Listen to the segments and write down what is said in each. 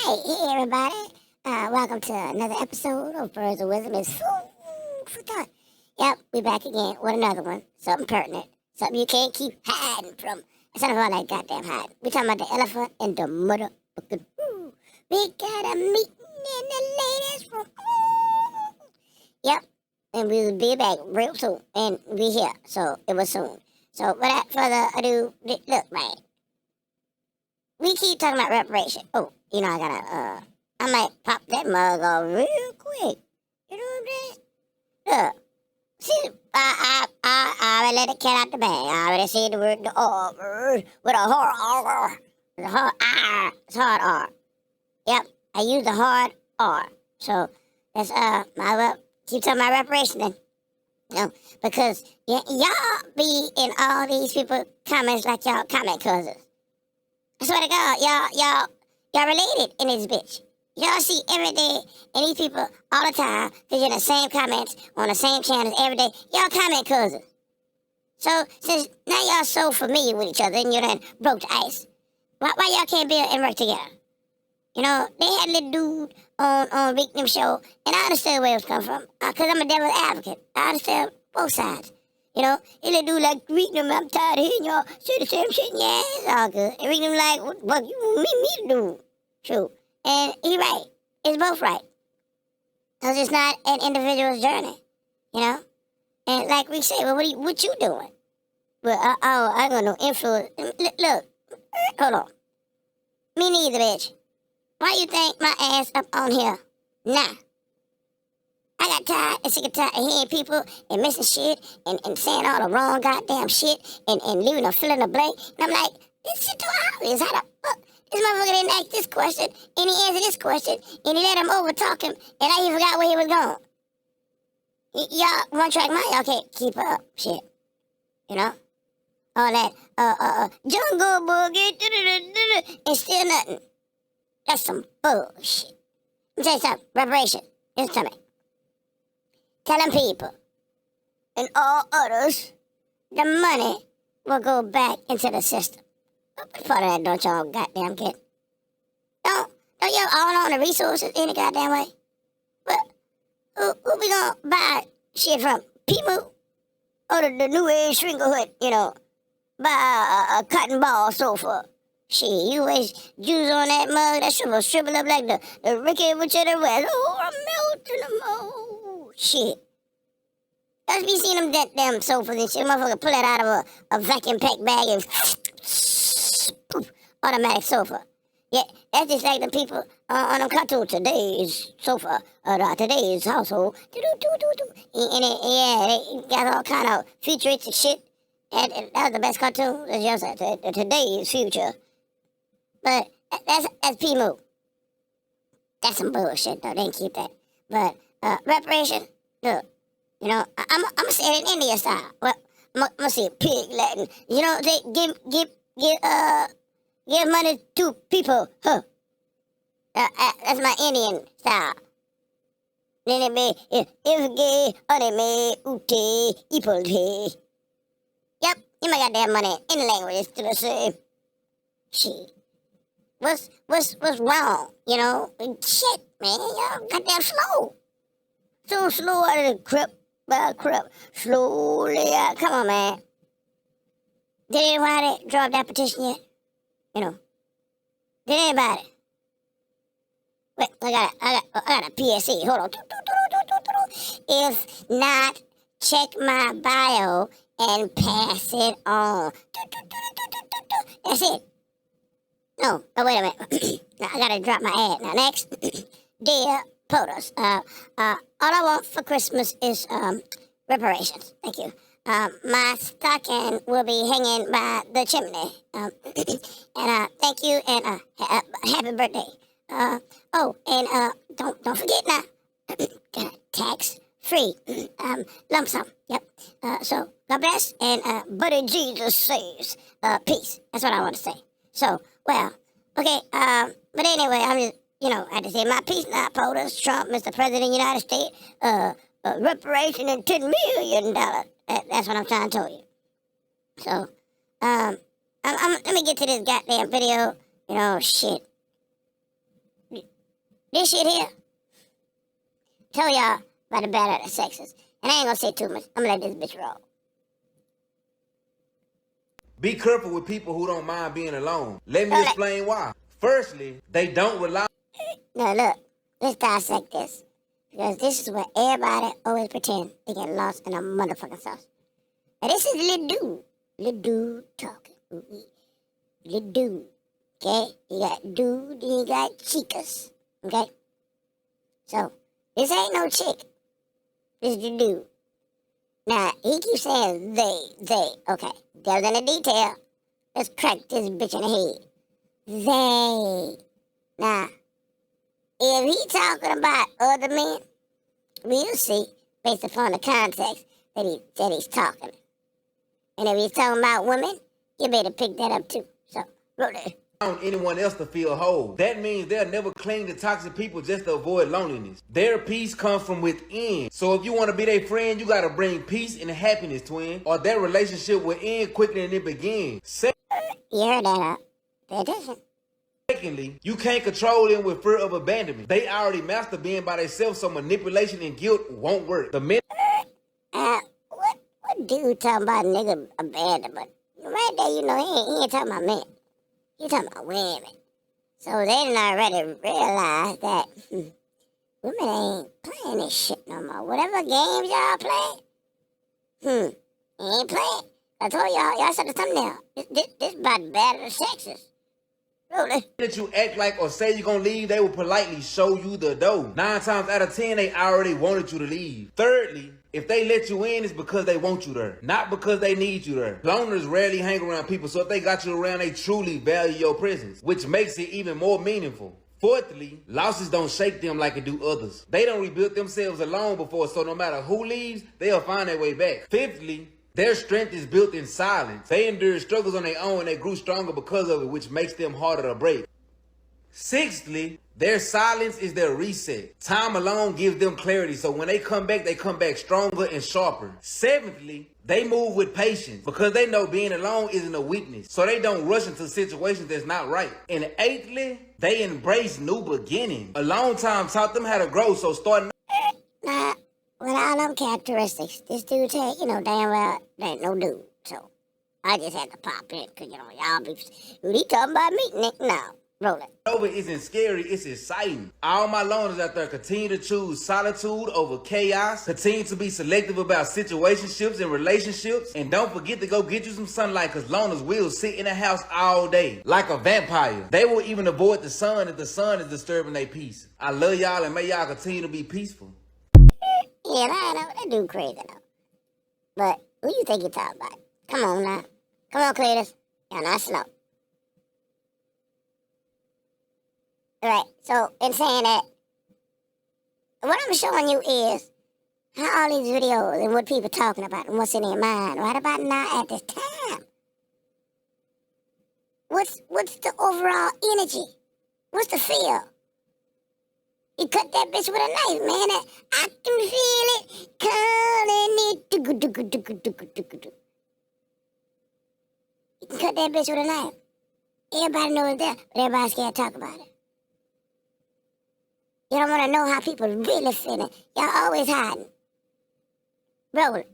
Hey everybody. Welcome to another episode of Birds of Wisdom. It's food for thought. Yep, we back again with another one. Something pertinent. Something you can't keep hiding from. Instead of all that goddamn hiding. We talking about the elephant in the motherfucking room. We got a meeting in the ladies' room. Yep, and we will be back real soon. And we here, so it was soon. So without further ado, look, man. We keep talking about reparation. Oh, I gotta, I might pop that mug off real quick. You know what I'm saying? Look, see, I already let the cat out the bag. I already said the word, the R, with a hard R. The hard R. It's hard R. Yep, I use the hard R. So, that's, well, keep talking about reparation then. No, because y'all be in all these people comments like y'all comment cousins. I swear to God, y'all related in this bitch. Y'all see every day, and these people all the time, because you're in the same comments on the same channels every day. Y'all comment cousins. So, since now y'all so familiar with each other and you done broke the ice, why y'all can't build and work together? You know, they had a little dude on Rick Nim show, and I understand where it was coming from, because I'm a devil's advocate. I understand both sides. You know, and they do like reading them, I'm tired of hearing y'all say the same shit, yeah, it's all good. And reading them like, what the fuck you want me to do? True. And he right. It's both right. Because it's not an individual's journey, you know? And like we say, well, what you doing? Well, I got no influence. Look, hold on. Me neither, bitch. Why you think my ass up on here? Nah. I got tired and sick and tired of hearing people and missing shit and saying all the wrong goddamn shit and leaving a fill in the blank. And I'm like, this shit too obvious. How the fuck? This motherfucker didn't ask this question and he answered this question and he let him over talk him and I even forgot where he was going. Y'all one track mind, y'all can't keep up shit. You know? All that jungle boogie and still nothing. That's some bullshit. Let me tell you something. Reparation. Listen to me. Telling people and all others the money will go back into the system. What part of that don't y'all goddamn get? Don't y'all all on the resources any goddamn way? But who we gonna buy shit from? Pimu? Or the new age shrinklehood, you know? Buy a cotton ball sofa. Shit, you waste juice on that mug, that shit will shrivel up like the Ricky Butcher of the West. Oh, I'm melting them all. Shit. I just be seeing them damn sofas and shit. Motherfucker pull that out of a vacuum pack bag and poof, automatic sofa. Yeah, that's just like the people on them cartoon today's sofa, today's household. And they got all kind of futuristic shit. And that was the best cartoon. That's just today's future. But that's P-Move. That's some bullshit, though. They didn't keep that. But reparation, look, you know, I'm gonna say it in India style. Well, I'm gonna say pig Latin. You know, they give money to people. Huh. That's my Indian style. Then it be if anime ute ipolte. Yep, you my goddamn money in the language is still the same. Shit. What's wrong? You know? Shit, man, y'all goddamn slow. So slow out of the crap. Slowly out. Come on, man. Did anybody drop that petition yet? You know? Did anybody? Wait, I got a PSA. Hold on. If not, check my bio and pass it on. That's it. No, wait a minute. Now, I gotta drop my ad. Now, next. Dear POTUS, all I want for Christmas is reparations. Thank you. My stocking will be hanging by the chimney. And thank you and happy birthday. Don't forget now. Tax free. Lump sum. Yep. So God bless and Buddy Jesus saves. Peace. That's what I want to say. So, well, okay. But anyway, I'm just, I had to say my piece now, POTUS. Trump, Mr. President of the United States. Reparation in $10 million. That's what I'm trying to tell you. So, let me get to this goddamn video. Shit. This shit here, tell y'all about the battle of the sexes. And I ain't gonna say too much. I'm gonna let this bitch roll. Be careful with people who don't mind being alone. Let me explain why. Firstly, they don't rely. Now look, let's dissect this. Because this is where everybody always pretend they get lost in a motherfucking sauce. Now this is little dude. Little dude talking. Little dude. Okay? You got dude and you got chicas. Okay? So, this ain't no chick. This is the dude. Now, he keeps saying they. Okay, devil's in the detail. Let's crack this bitch in the head. They. Now, if he talking about other men, we'll see, based upon the context that he's talking. And if he's talking about women, you better pick that up too. So, roll it. Anyone else to feel whole. That means they'll never cling to toxic people just to avoid loneliness. Their peace comes from within. So if you want to be their friend, you gotta bring peace and happiness, twin, or their relationship will end quicker than it began. You heard that, huh? Pay attention. Secondly, you can't control them with fear of abandonment. They already master being by themselves, so manipulation and guilt won't work. What dude talking about nigga abandonment? Right there, you know, he ain't talking about men. He talking about women. So they done already realized that women ain't playing this shit no more. Whatever games y'all play, ain't playing. I told y'all saw the thumbnail. This about the battle of the sexes. Really? That you act like or say you're gonna leave, they will politely show you the door. 9 times out of 10, they already wanted you to leave. Thirdly, if they let you in, it's because they want you there, not because they need you there. Loners rarely hang around people, so if they got you around, they truly value your presence, which makes it even more meaningful. Fourthly, losses don't shake them like it do others. They don't rebuild themselves alone before, so no matter who leaves, they'll find their way back. Fifthly, their strength is built in silence. They endured struggles on their own and they grew stronger because of it, which makes them harder to break. Sixthly, their silence is their reset. Time alone gives them clarity, so when they come back stronger and sharper. Seventhly, they move with patience because they know being alone isn't a weakness, so they don't rush into situations that's not right. And eighthly, they embrace new beginnings. Alone time taught them how to grow, so starting. With all them characteristics, this dude said, you know, damn well, there ain't no dude. So, I just had to pop in, because, you know, y'all be, he talking about me, Nick? No, roll it. Over isn't scary, it's exciting. All my loners out there continue to choose solitude over chaos, continue to be selective about situationships and relationships, and don't forget to go get you some sunlight, because loners will sit in the house all day, like a vampire. They will even avoid the sun if the sun is disturbing their peace. I love y'all, and may y'all continue to be peaceful. Yeah, I know, that dude crazy though. But who you think you talking about? Come on now. Come on, Cletus. Y'all not slow. Alright, so in saying that, what I'm showing you is how all these videos and what people talking about and what's in their mind right about now at this time. What's the overall energy? What's the feel? He cut that bitch with a knife, man. I can feel it calling it. You can cut that bitch with a knife. Everybody knows that, but everybody's scared to talk about it. You don't want to know how people really feeling. Y'all always hiding. Roll it.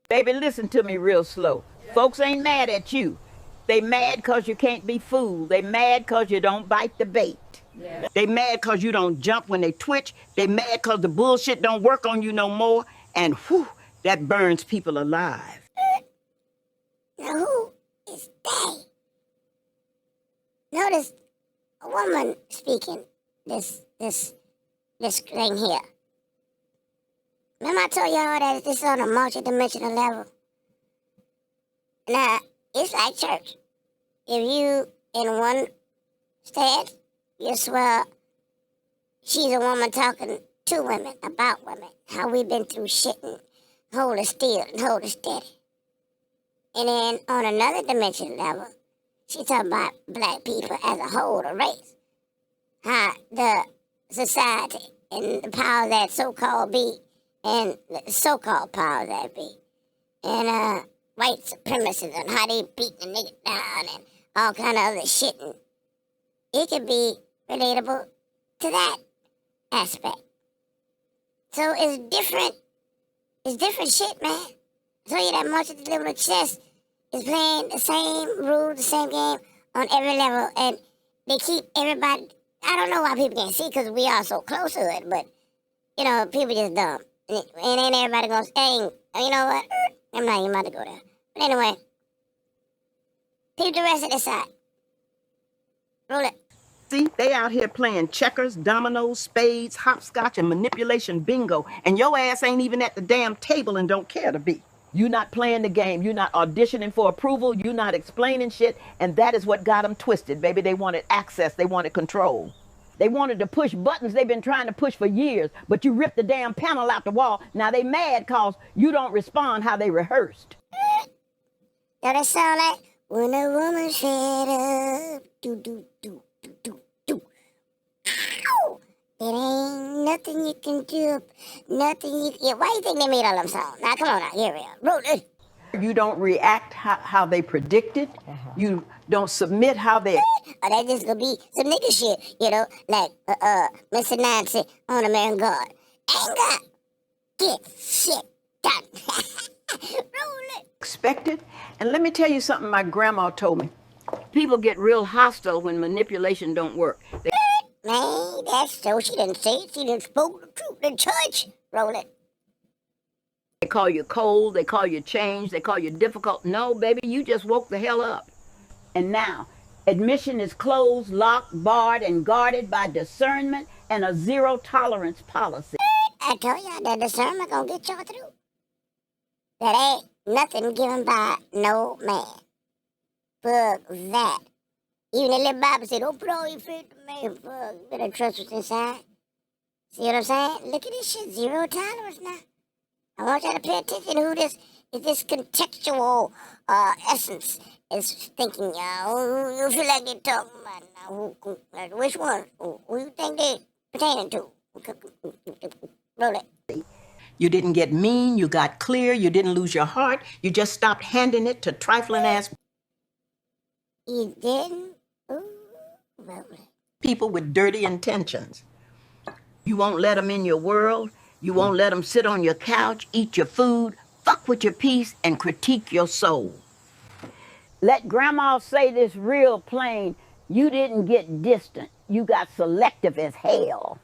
Baby, listen to me real slow. Folks ain't mad at you. They mad because you can't be fooled. They mad because you don't bite the bait. Yeah. They mad because you don't jump when they twitch. They mad because the bullshit don't work on you no more. And whew, that burns people alive. Now who is they? Notice a woman speaking this thing here. Remember I told y'all that this is on a multi-dimensional level? Now, it's like church. If you in one stance, you swear she's a woman talking to women, about women, how we've been through shit and hold it still and hold it steady. And then on another dimension level, she talking about black people as a whole, the race. How the society and the powers that so-called be, and the so-called powers that be, and white supremacists and how they beat the nigga down and all kind of other shit. And it can be relatable to that aspect. So it's different. It's different shit, man. I told you that much of the level of chess is playing the same rules, the same game on every level, and they keep everybody. I don't know why people can't see because we are so close to it, but you know, people just dumb. And ain't everybody goes, hey, you know what? I'm not even about to go there. But anyway, peep the rest of the side. Roll it. See, they out here playing checkers, dominoes, spades, hopscotch, and manipulation bingo, and your ass ain't even at the damn table and don't care to be. You not playing the game. You not auditioning for approval. You not explaining shit, and that is what got them twisted, baby. They wanted access. They wanted control. They wanted to push buttons they've been trying to push for years, but you ripped the damn panel out the wall. Now they mad cause you don't respond how they rehearsed. Does that sound like when a woman's fed up? Do, do, do, do, do, do. Ow! It ain't nothing you can do. Nothing you can... Yeah, why you think they made all them songs? Now, come on now. Here we are. Roll it. You don't react how they predicted. You don't submit how they... Or that just gonna be some nigga shit, you know, like Mr. Nancy on American God. Anger, get shit done. Roll it. Expected. And let me tell you something my grandma told me. People get real hostile when manipulation don't work. Man, that's so she didn't say it. She didn't spoke the truth in church. Roll it. They call you cold, they call you changed, they call you difficult. No, baby, you just woke the hell up. And now, admission is closed, locked, barred, and guarded by discernment and a zero-tolerance policy. I told y'all that discernment gonna get y'all through. That ain't nothing given by no man. Fuck that. Even the little Bible said, don't put all your faith in man. Fuck, you better trust what's inside. See what I'm saying? Look at this shit, zero tolerance now. I want y'all to pay attention to who this contextual essence is thinking, y'all. Who you feel like they're talking about now? Which one? Who you think they pertaining to? Roll it. You didn't get mean, you got clear, you didn't lose your heart, you just stopped handing it to trifling ass You didn't? Ooh, roll it. people with dirty intentions. You won't let them in your world. You won't let them sit on your couch, eat your food, fuck with your peace, and critique your soul. Let grandma say this real plain. You didn't get distant. You got selective as hell.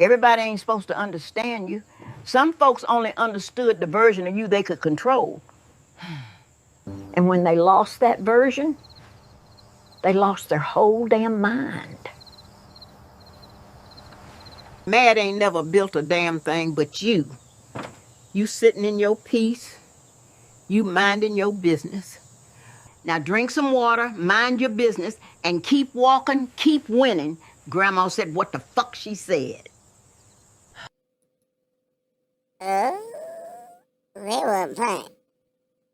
Everybody ain't supposed to understand you. Some folks only understood the version of you they could control. And when they lost that version, they lost their whole damn mind. Mad ain't never built a damn thing but you. You sitting in your peace, you minding your business. Now drink some water, mind your business, and keep walking, keep winning. Grandma said what the fuck she said. They weren't playing.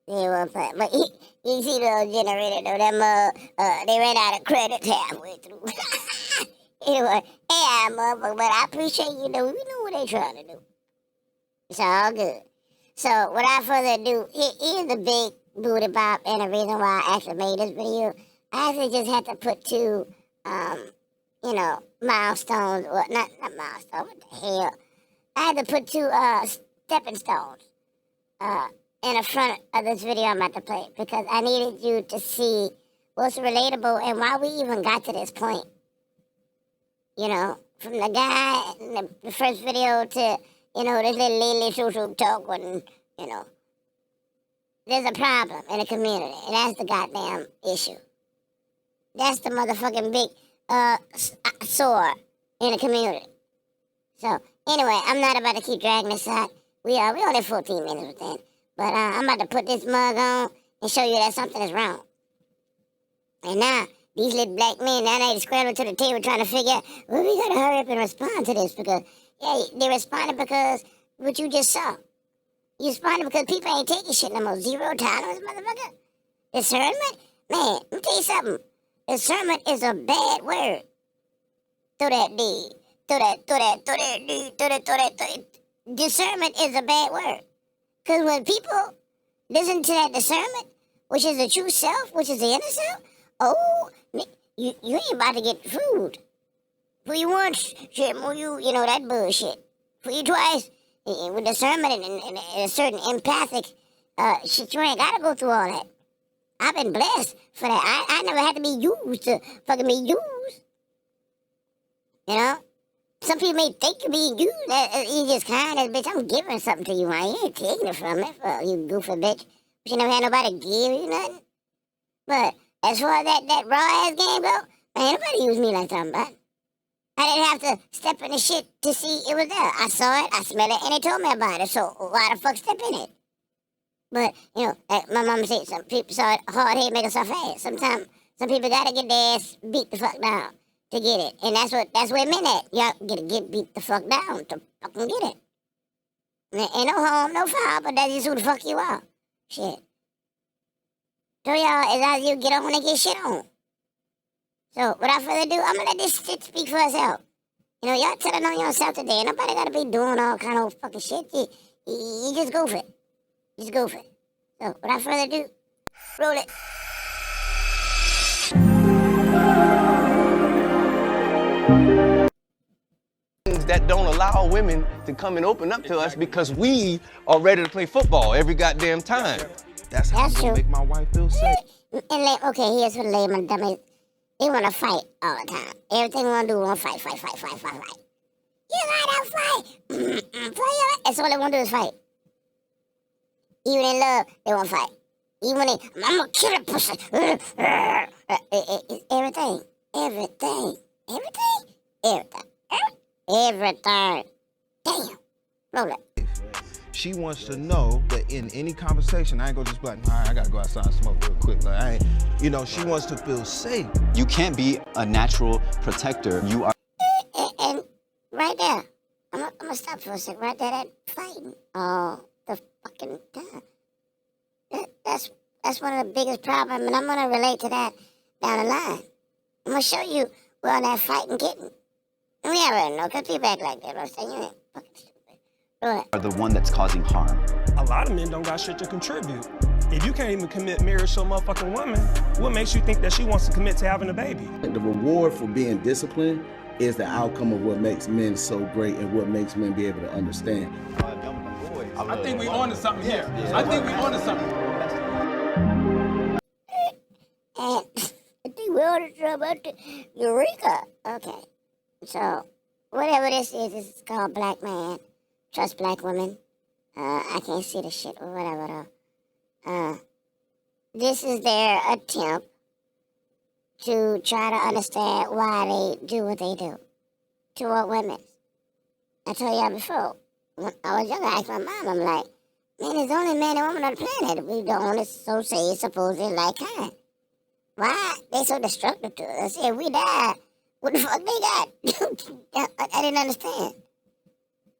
But you see the old generator though, them they ran out of credit halfway through. Anyway, hey, motherfucker, but I appreciate you though. You know what they trying to do. It's all good. So without further ado, here's the big booty bop and the reason why I actually made this video. I actually just had to put two milestones, or not milestones, what the hell? I had to put two stepping stones in the front of this video I'm about to play because I needed you to see what's relatable and why we even got to this point. You know, from the guy in the first video to, this little lady social talk when, there's a problem in the community, and that's the goddamn issue. That's the motherfucking big sore in the community. So, anyway, I'm not about to keep dragging this out. We only 14 minutes within. But I'm about to put this mug on and show you that something is wrong. And now, these little black men, now they scrambling to the table trying to figure out, well, we gotta hurry up and respond to this because, they responded because what you just saw. You responded because people ain't taking shit no more. Zero tolerance, motherfucker. Discernment? Man, let me tell you something. Discernment is a bad word. Throw that D. Throw that D. Discernment is a bad word. Because when people listen to that discernment, which is the true self, which is the inner self, oh, you ain't about to get food. For you once, shit, more you know, that bullshit. For you twice, with discernment and a certain empathic shit, you ain't gotta go through all that. I've been blessed for that. I never had to be used to fucking be used. You know? Some people may think you're being used. You just kind of, bitch, I'm giving something to you. I ain't taking it from it, you goofy bitch. But you never had nobody give you nothing. But as far as that raw ass game go, ain't nobody used me like something, but I didn't have to step in the shit to see it was there. I saw it, I smelled it, and they told me about it. So why the fuck step in it? But, you know, like my mama said, some people saw it, hard head make a soft ass. Sometimes some people gotta get their ass beat the fuck down to get it. And that's where it meant at. Y'all gotta get beat the fuck down to fucking get it. Ain't no harm, no foul, but that's just who the fuck you are. Shit. So y'all, it's either you get on and get shit on. So without further ado, I'm gonna let this shit speak for itself. You know, y'all telling on yourself today. Nobody gotta be doing all kind of fucking shit. You just go for it. Just go for it. So without further ado, roll it. That don't allow women to come and open up to us because we are ready to play football every goddamn time. That's how I'm That's gonna true. make my wife feel safe. And okay, here's what the lame and dummies. They wanna fight all the time. Everything they wanna do, wanna fight. You gotta fight. That's all they wanna do is fight. Even in love, they wanna fight. Even when I'm gonna kill a pussy. Everything. Damn. Roll it. She wants to know that in any conversation, I ain't gonna just be like, all right, I gotta go outside and smoke real quick. Like, I ain't, you know, she wants to feel safe. You can't be a natural protector. You are. And right there, I'm gonna stop for a second. Right there, that fighting all the fucking time. That's one of the biggest problems, and I'm gonna relate to that down the line. I'm gonna show you where all that fighting getting. And we already know, because people act like that. I'm saying, you ain't fucking stupid. Right. Are the one that's causing harm. A lot of men don't got shit to contribute. If you can't even commit marriage to a motherfucking woman, what makes you think that she wants to commit to having a baby? The reward for being disciplined is the outcome of what makes men so great and what makes men be able to understand. I think we on to something here. I think we on to something. And I think we're on to something. Eureka. Okay. So, whatever this is called Black Man. Trust Black Women. I can't see the shit or whatever though. This is their attempt to try to understand why they do what they do toward women. I told y'all before, when I was younger, I asked my mom, I'm like, man, there's only man and woman on the planet. We the only, so say, supposedly like kind. Why they so destructive to us? I said, if we die, what the fuck they got? I didn't understand.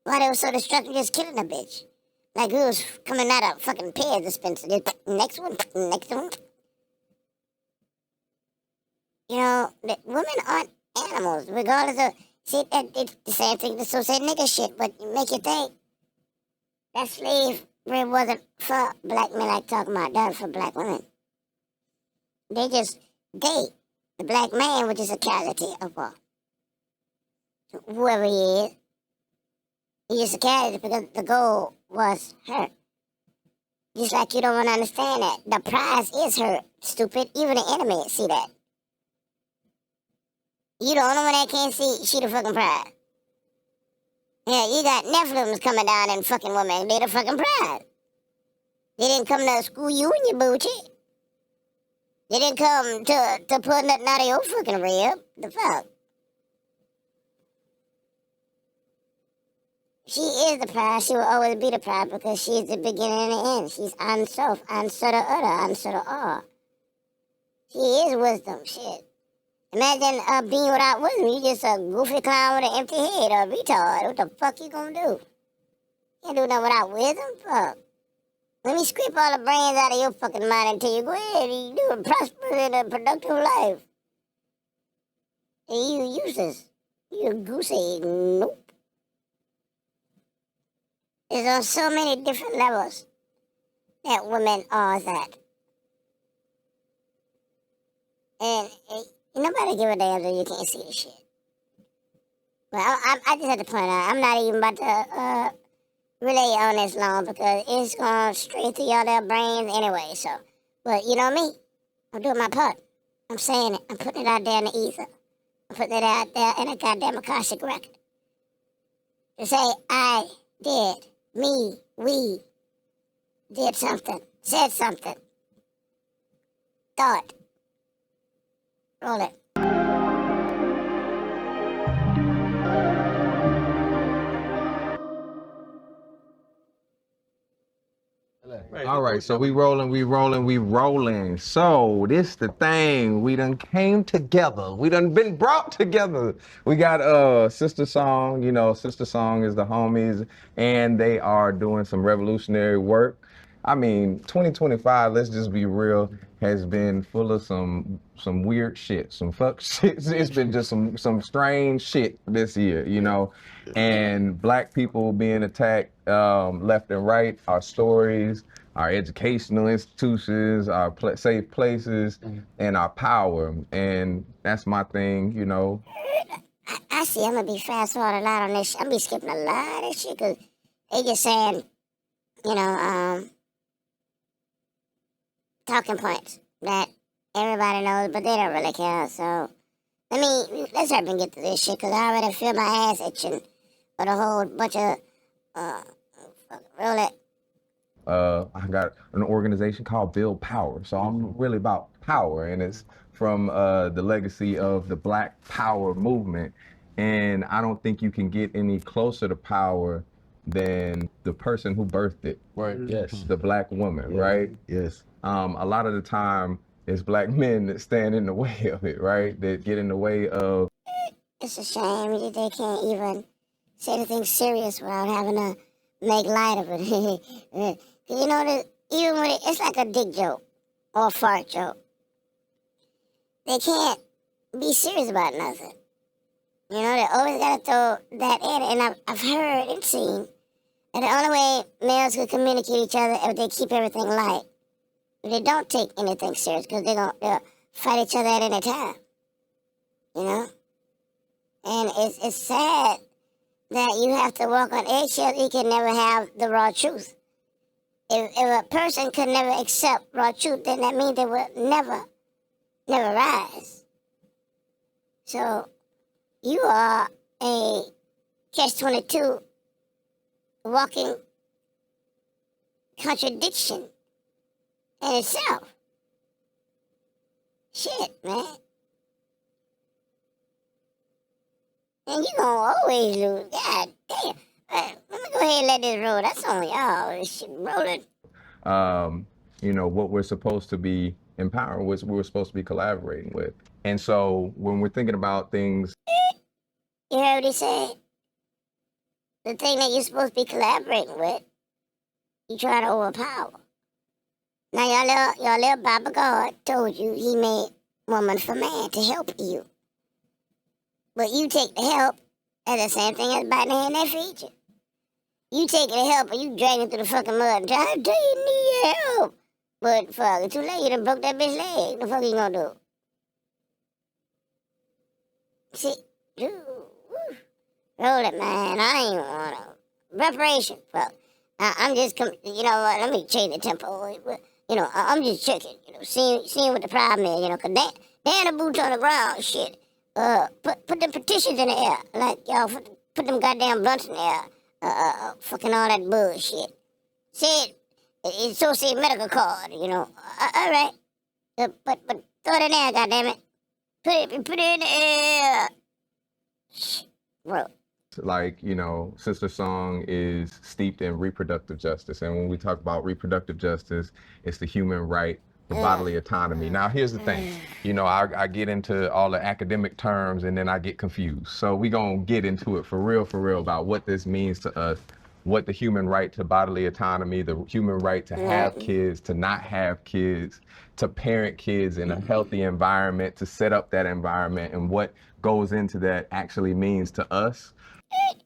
Why they were so destructive just killing a bitch. Like we was coming out of fucking Pez dispenser. Next one. You know, women aren't animals, regardless of, see, it's the same thing, so say nigga shit, but make you think that slavery wasn't for black men like talking about, that was for black women. They just date the black man, which is a casualty of war. Whoever he is, he just a casualty because the goal was her. Just like you don't want to understand that. The prize is her, stupid. Even the enemy see that. You the only one that can't see she the fucking prize. Yeah, you got Nephilim coming down and fucking women. They the fucking prize. They didn't come to school you and your booty. They didn't come to pull nothing out of your fucking rib. The fuck? She is the prize. She will always be the prize because she's the beginning and the end. She's unself, unso the other, unso the all. She is wisdom. Shit. Imagine being without wisdom. You just a goofy clown with an empty head or a retard. What the fuck you gonna do? Can't do nothing without wisdom. Fuck. Let me scrape all the brains out of your fucking mind and tell you, go ahead, you do a prosperous and a productive life. And you useless. You a goose egg. Nope. There's on so many different levels that women are that. And nobody give a damn that you can't see the shit. But I just have to point out, I'm not even about to relay on this long because it's going straight to y'all their brains anyway. So, but you know me, I'm doing my part. I'm saying it. I'm putting it out there in the ether. I'm putting it out there in a goddamn Akashic record. To say I did, me, we did something, said something, thought. Roll it. All right, so we rolling. So this the thing. We done came together. We done been brought together. We got Sister Song, you know, Sister Song is the homies, and they are doing some revolutionary work. I mean, 2025, let's just be real, has been full of some weird shit, some fuck shit. It's been just some strange shit this year, you know, and Black people being attacked left and right, our stories, our educational institutions, our safe places, and our power. And that's my thing, you know. I see. I'm gonna be fast forward a lot on this. I'm gonna be skipping a lot of shit because they just saying, you know, talking points that everybody knows, but they don't really care. So let's hurry and get to this shit because I already feel my ass itching with a whole bunch of roll it. I got an organization called Build Power. So I'm really about power, and it's from the legacy of the Black Power movement. And I don't think you can get any closer to power than the person who birthed it. Right. Yes. The Black woman, right? Yes. A lot of the time, it's Black men that stand in the way of it, right? That get in the way of. It's a shame that they can't even say anything serious without having to make light of it. You know, that even when it's like a dick joke or a fart joke, they can't be serious about nothing. You know, they always gotta throw that in. And I've heard and seen that the only way males can communicate each other if they keep everything light. If they don't take anything serious, because they'll fight each other at any time. You know? And it's sad that you have to walk on eggshells. You can never have the raw truth. If a person could never accept raw truth, then that means they will never rise. So you are a catch-22 walking contradiction in itself. Shit, man. And you gonna always lose. God damn. Let me go ahead and let this roll. That's on y'all. This shit rolling. You know, what we're supposed to be empowering, what we're supposed to be collaborating with. And so when we're thinking about things. You heard what he said? The thing that you're supposed to be collaborating with, you try to overpower. Now your little Baba God told you he made woman for man to help you. But you take the help as the same thing as biting the hand that feeds you. You take the help and you drag it through the fucking mud and try to tell you need help. But fuck, it's too late, you done broke that bitch leg. The fuck you gonna do? See, dude, roll it, man. I ain't wanna. Reparation, fuck. I'm just, you know what, let me change the tempo. You know, I'm just checking, you know, seeing what the problem is, you know, cause they the boots on the ground, shit. Put them petitions in the air, like y'all put them goddamn blunts in the air. Fucking all that bullshit. Say it's associated medical card, you know. All right, but throw it in there, goddammit. Put it in the air. Bro. Like, you know, Sister Song is steeped in reproductive justice. And when we talk about reproductive justice, it's the human right to bodily autonomy. Now, here's the thing. You know, I get into all the academic terms and then I get confused. So we gonna get into it for real about what this means to us, what the human right to bodily autonomy, the human right to have kids, to not have kids, to parent kids in a healthy environment, to set up that environment, and what goes into that actually means to us.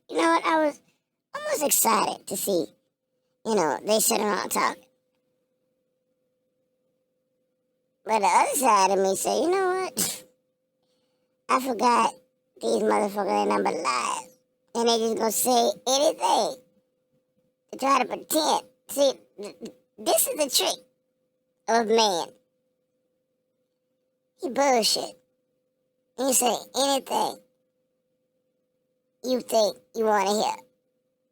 You know what? I was almost excited to see, you know, they sit around talking. But the other side of me say, you know what? I forgot these motherfuckers ain't nothing but lies. And they just gonna say anything to try to pretend. See, this is the trick of man. He bullshit. You say anything you think you want to hear.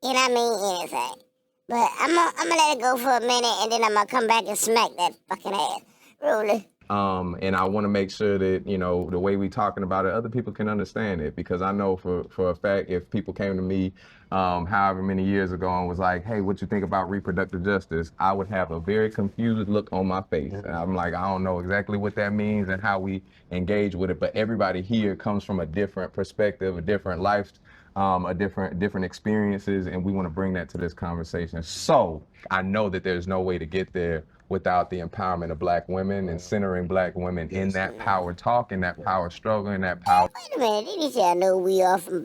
And I mean anything. But I'm gonna let it go for a minute, and then I'm gonna come back and smack that fucking ass. Really. And I want to make sure that, you know, the way we talking about it, other people can understand it, because I know for a fact, if people came to me however many years ago and was like, hey, what you think about reproductive justice, I would have a very confused look on my face. And I'm like, I don't know exactly what that means and how we engage with it, but everybody here comes from a different perspective, a different life, a different experiences, and we want to bring that to this conversation. So I know that there's no way to get there without the empowerment of Black women and centering Black women in that power talk, in that power struggle, in that power. Wait a minute, did you say I know we are from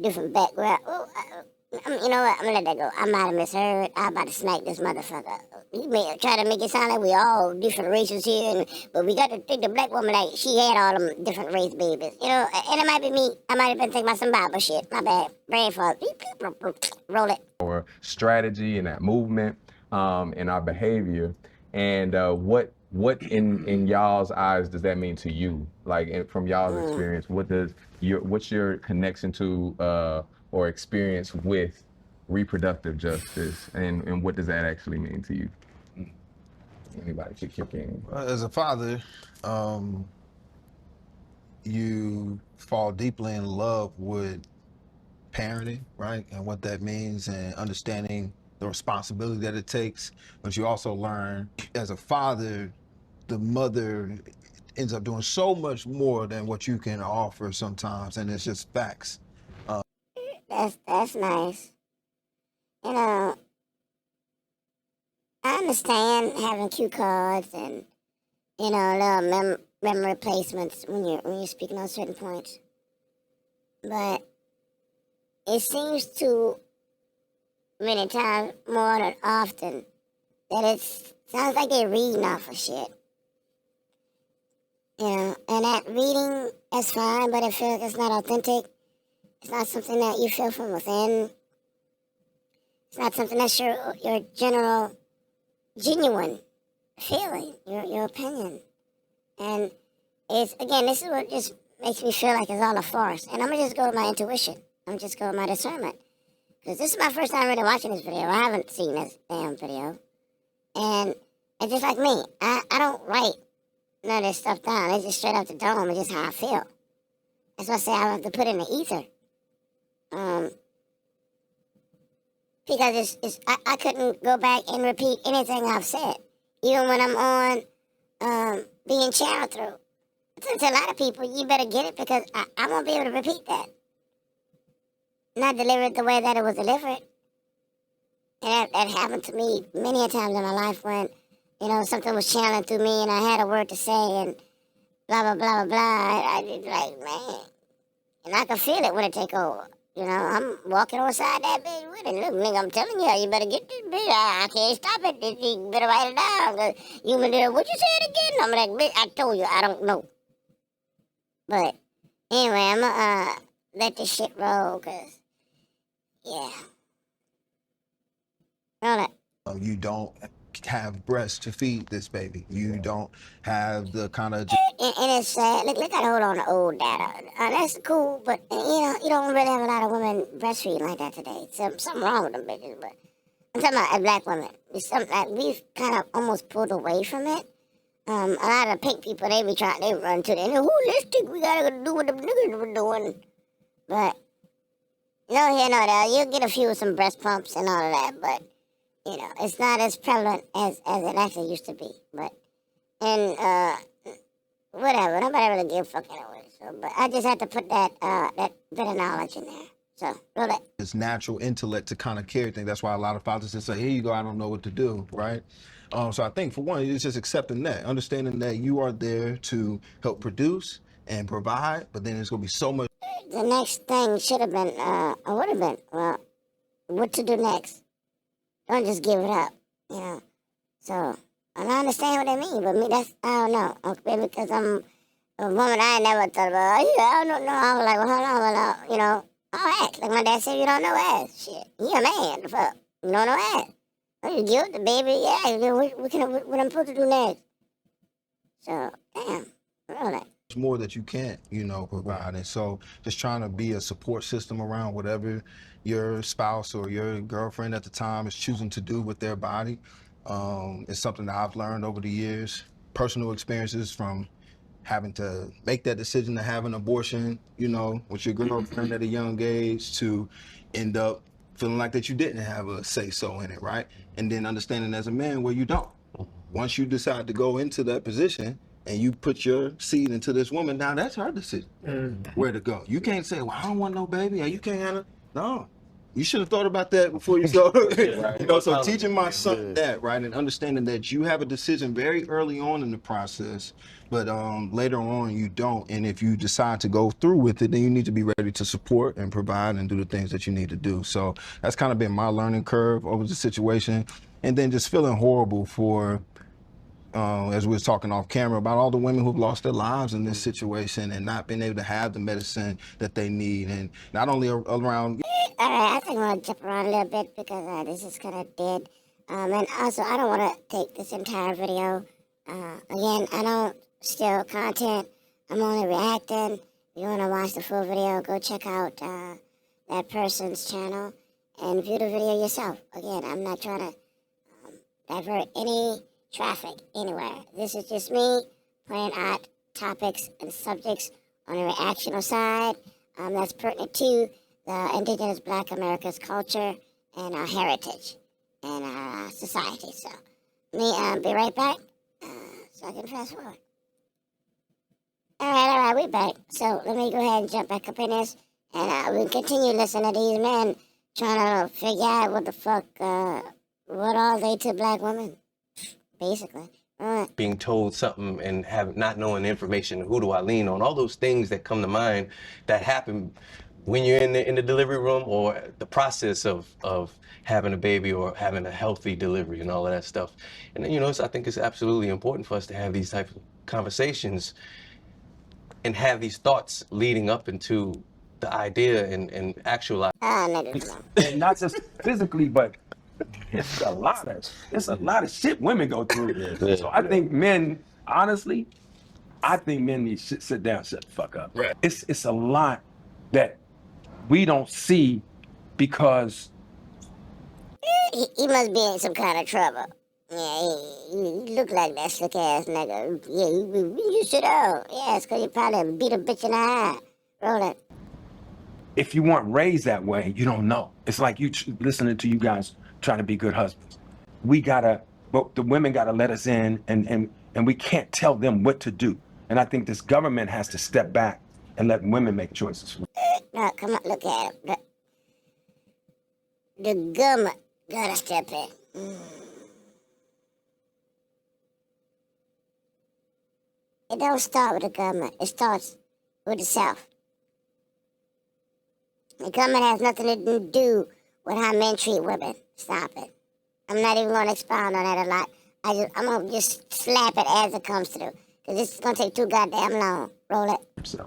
different background? Oh, you know what? I'm gonna let that go. I might have misheard. I'm about to smack this motherfucker. You may try to make it sound like we all different races here, but we got to think the Black woman like she had all them different race babies. You know, and it might be me. I might have been thinking about some Bible shit. My bad. Brain fog. Roll it. Or strategy and that movement, in our behavior. And what in y'all's eyes does that mean to you? Like from y'all's experience, what's your connection to or experience with reproductive justice, and what does that actually mean to you? Anybody could kick in. As a father, you fall deeply in love with parenting, right? And what that means, and understanding the responsibility that it takes. But you also learn, as a father, the mother ends up doing so much more than what you can offer sometimes, and it's just facts. That's nice. You know, I understand having cue cards and, you know, little memory placements when you're speaking on certain points. But it seems to many times, more than often, that it sounds like they're reading off of shit. You know, and that reading is fine, but it feels it's not authentic. It's not something that you feel from within. It's not something that's your general, genuine feeling, your opinion. And it's, again, this is what just makes me feel like it's all a farce. And I'm going to just go with my intuition. I'm just going with my discernment. Because this is my first time really watching this video. I haven't seen this damn video. And it's just like me. I don't write none of this stuff down. It's just straight off the dome. It's just how I feel. That's why I say I have to put it in the ether. Because I couldn't go back and repeat anything I've said. Even when I'm on being channeled through. I tell a lot of people, you better get it, because I won't be able to repeat that. Not deliver it the way that it was delivered. And that happened to me many a times in my life when, you know, something was channeling through me and I had a word to say and blah, blah, blah, blah, blah. I just like, man. And I can feel it when it take over. You know, I'm walking outside that bitch with it. Look, nigga, I'm telling you, you better get this bitch. I can't stop it. You better write it down. You better, what you said again? I'm like, bitch, I told you, I don't know. But anyway, I'm gonna let this shit roll, because, yeah. Roll it. You don't have breasts to feed this baby. You don't have the kind of... And it's sad. Look, I gotta hold on to old data. That's cool, but, you know, you don't really have a lot of women breastfeeding like that today. Something wrong with them bitches, but I'm talking about Black women. We've kind of almost pulled away from it. A lot of pink people, they run to the holistic. We gotta do what the niggas were doing. But, no here, no there. You'll get a few of some breast pumps and all of that, but, you know, it's not as prevalent as it actually used to be. But, and, whatever, nobody really give a fuck anyway. So, but I just had to put that bit of knowledge in there. So, roll it. It's natural intellect to kind of carry things. That's why a lot of fathers just say, here you go, I don't know what to do, right? So I think, for one, it's just accepting that, understanding that you are there to help produce and provide, but then there's going to be so much. The next thing should have been, or would have been, well, what to do next. Don't just give it up, you know. So, and I understand what they mean, but me, I don't know. Maybe because I'm a woman I ain't never thought about. Oh, yeah, I don't know. I was like, well, hold on, you know, I'll act. Like my dad said, you don't know ass. Shit, you a man, the fuck. You don't know ass. Oh, you guilt the baby, yeah. What I'm supposed to do next? So, damn, really. There's more that you can't, you know, provide. And so just trying to be a support system around whatever your spouse or your girlfriend at the time is choosing to do with their body is something that I've learned over the years. Personal experiences from having to make that decision to have an abortion, you know, with your girlfriend at a young age to end up feeling like that you didn't have a say-so in it, right? And then understanding as a man where you don't. Once you decide to go into that position and you put your seed into this woman, now that's her decision where to go. You can't say, well, I don't want no baby, or you can't have no. You should have thought about that before you saw you know, so teaching my son that, right, and understanding that you have a decision very early on in the process, but later on you don't. And if you decide to go through with it, then you need to be ready to support and provide and do the things that you need to do. So that's kind of been my learning curve over the situation. And then just feeling horrible for, as we were talking off camera, about all the women who've lost their lives in this situation and not being able to have the medicine that they need. And not only around... All right, I think I'm going to jump around a little bit because this is kind of dead. And also, I don't want to take this entire video. Again, I don't steal content. I'm only reacting. If you want to watch the full video, go check out that person's channel and view the video yourself. Again, I'm not trying to divert any traffic anywhere. This is just me pointing out topics and subjects on the reactional side that's pertinent to the indigenous Black America's culture and our heritage and our society. So, be right back so I can fast forward. All right, we back. So let me go ahead and jump back up in this, and we'll continue listening to these men trying to figure out what the fuck, what are they to Black women, basically. Being told something and not knowing the information, who do I lean on? All those things that come to mind that happen when you're in the delivery room or the process of having a baby or having a healthy delivery and all of that stuff. And you know, I think it's absolutely important for us to have these types of conversations and have these thoughts leading up into the idea and actualize. And not just physically, but it's a lot of shit women go through. So I think men, honestly, need to sit down, shut the fuck up. Right. It's a lot that we don't see because he must be in some kind of trouble. Yeah, he look like that slick ass nigga. Yeah, you sit down. Yeah, it's because you probably beat a bitch in the eye. Roll it. if you weren't raised that way, you don't know. It's like you listening to you guys trying to be good husbands. But the women gotta let us in, and we can't tell them what to do. And I think this government has to step back and let women make choices. No, come on, look at him. The government gotta step in. It don't start with the government. It starts with the South. The government has nothing to do with how men treat women. Stop it. I'm not even going to expound on that a lot. I'm going to just slap it as it comes through. Because this is going to take too goddamn long. Roll it. So,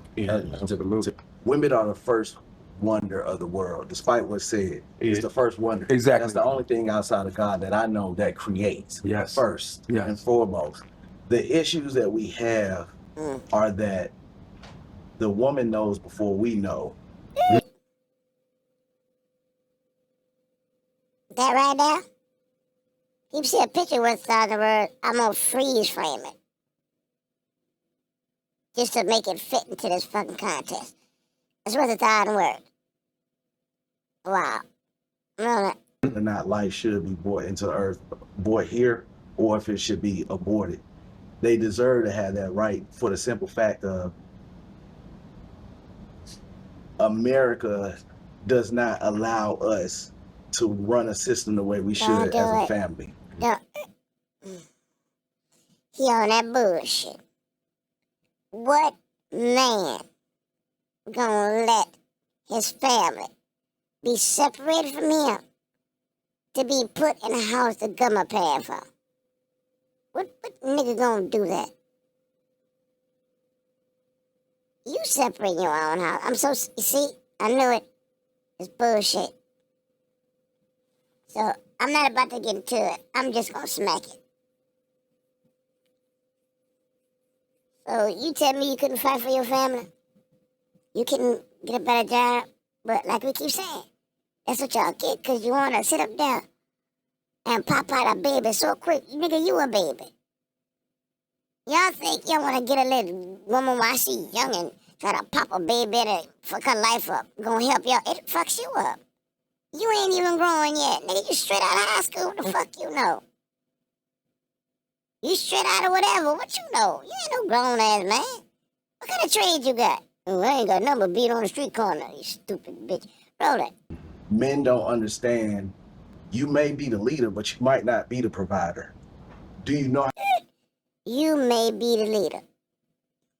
women are the first wonder of the world, despite what's said. It's the first wonder. Exactly. That's the only thing outside of God that I know that creates. Yes. First and foremost. The issues that we have are that the woman knows before we know. That right there? You see a picture with the word, I'm going to freeze frame it. Just to make it fit into this fucking contest. It's worth 1,000 words. Wow. Really? Whether or not life should be brought into earth, brought here, or if it should be aborted. They deserve to have that right for the simple fact of America does not allow us to run a system the way we should as a family. He on that bullshit. What man gonna let his family be separated from him to be put in a house the government paying for? What nigga gonna do that? You separate your own house. You see, I knew it. It's bullshit. So, I'm not about to get into it. I'm just gonna smack it. So, you tell me you couldn't fight for your family? You couldn't get a better job? But like we keep saying, that's what y'all get because you wanna sit up there and pop out a baby so quick. Nigga, you a baby. Y'all think y'all wanna get a little woman while she young and try to pop a baby and fuck her life up. Gonna help y'all. It fucks you up. You ain't even growing yet. Nigga, you straight out of high school. What the fuck you know? You straight out of whatever. What you know? You ain't no grown ass man. What kind of trade you got? Oh, I ain't got nothing but beat on the street corner, you stupid bitch. Roll it. Men don't understand. You may be the leader, but you might not be the provider. Do you know? You may be the leader.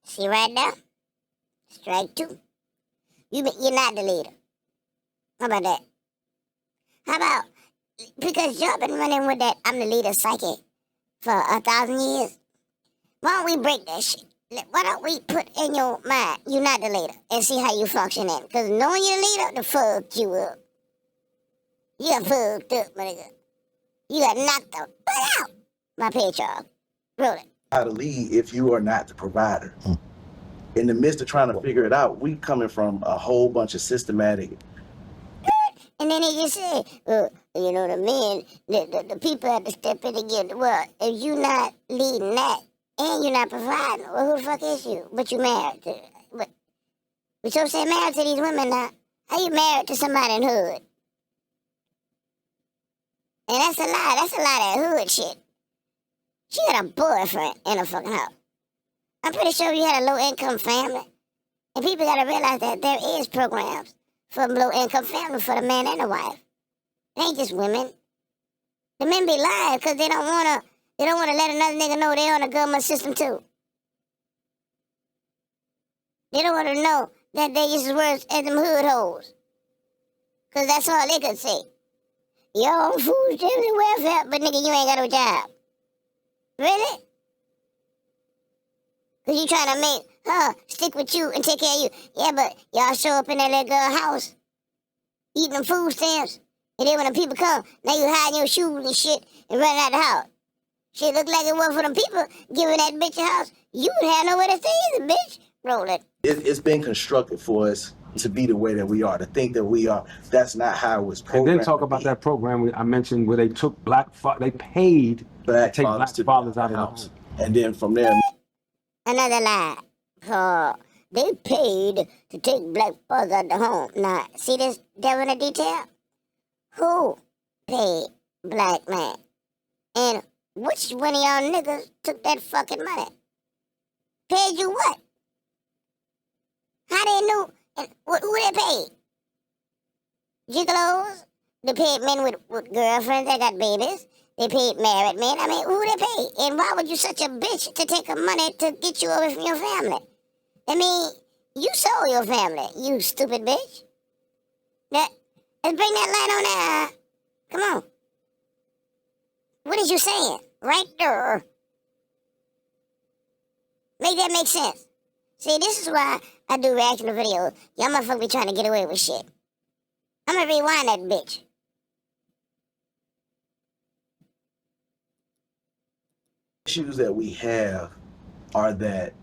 See right now? Strike two. You're not the leader. How about that? How about, because y'all been running with that I'm the leader psyche for 1,000 years. Why don't we break that shit? Why don't we put in your mind you're not the leader and see how you function in? Because knowing you're the leader, the fuck you up. You got fucked up, my nigga. You got knocked the fuck out by Petrov. Roll it. How to lead if you are not the provider. In the midst of trying to figure it out, we coming from a whole bunch of systematic. And then he just said, you know, the men, the people have to step in and give. Well, if you not leading that and you're not providing, well, who the fuck is you? But you married to, but you're saying married to these women now. How you married to somebody in the hood? And that's a lie. That's a lot of hood shit. She had a boyfriend in a fucking house. I'm pretty sure you had a low-income family. And people got to realize that there is programs for low-income family for the man and the wife. It ain't just women. The men be lying because they don't wanna let another nigga know they on the government system too. They don't wanna know that they just as worse as them hood hoes. Cause that's all they could say. Y'all food stamps and welfare, but nigga, you ain't got no job. Really? Cause you trying to make her stick with you and take care of you. Yeah, but y'all show up in that little girl house, eating them food stamps, and then when the people come, now you hiding your shoes and shit and running out the house. Shit look like it was for them people giving that bitch a house. You would have nowhere to stay either, bitch. Roll it. It's been constructed for us to be the way that we are, to think that we are. That's not how it was And programmed. then talk about that program I mentioned where they took they paid to take black fathers out of the house. And then from there, Another lie. They paid to take black fathers out the home. Now, see this devil in the detail? Who paid black man? And which one of y'all niggas took that fucking money? Paid you what? How they knew? And who they paid? Gigolos? They paid men with girlfriends that got babies. They paid married men. I mean, who they pay? And why would you such a bitch to take money to get you away from your family? I mean, you sold your family, you stupid bitch. Let's bring that line on there. Come on. What is you saying? Right there. Make that make sense. See, this is why I do reaction to videos. Y'all motherfuckers be trying to get away with shit. I'm gonna rewind that bitch. issues that we have are that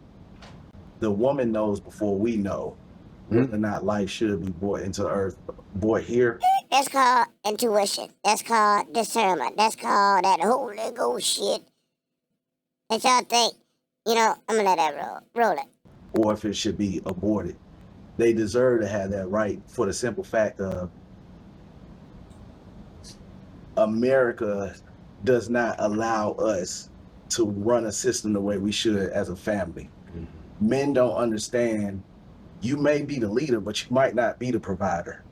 the woman knows before we know whether or not life should be brought into earth, brought here. That's called intuition. That's called discernment. That's called that Holy Ghost shit. That y'all think, you know, I'm gonna let that roll. Roll it. Or if it should be aborted. They deserve to have that right for the simple fact of America does not allow us to run a system the way we should as a family. Men don't understand. You may be the leader, but you might not be the provider.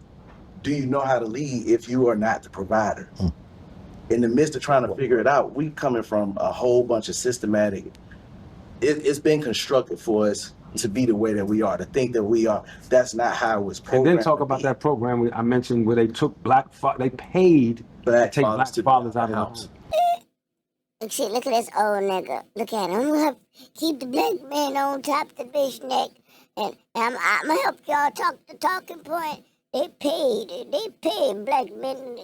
Do you know how to lead if you are not the provider? In the midst of trying to figure it out, we coming from a whole bunch of systematic. It's been constructed for us to be the way that we are, to think that we are. That's not how it was And programmed. then talk about that program I mentioned where they took they paid to take black fathers out of the house. Look, shit, look at this old nigga. Look at him. I'm gonna keep the black man on top of the bitch neck And I'm gonna help y'all talk the talking point. They paid black men.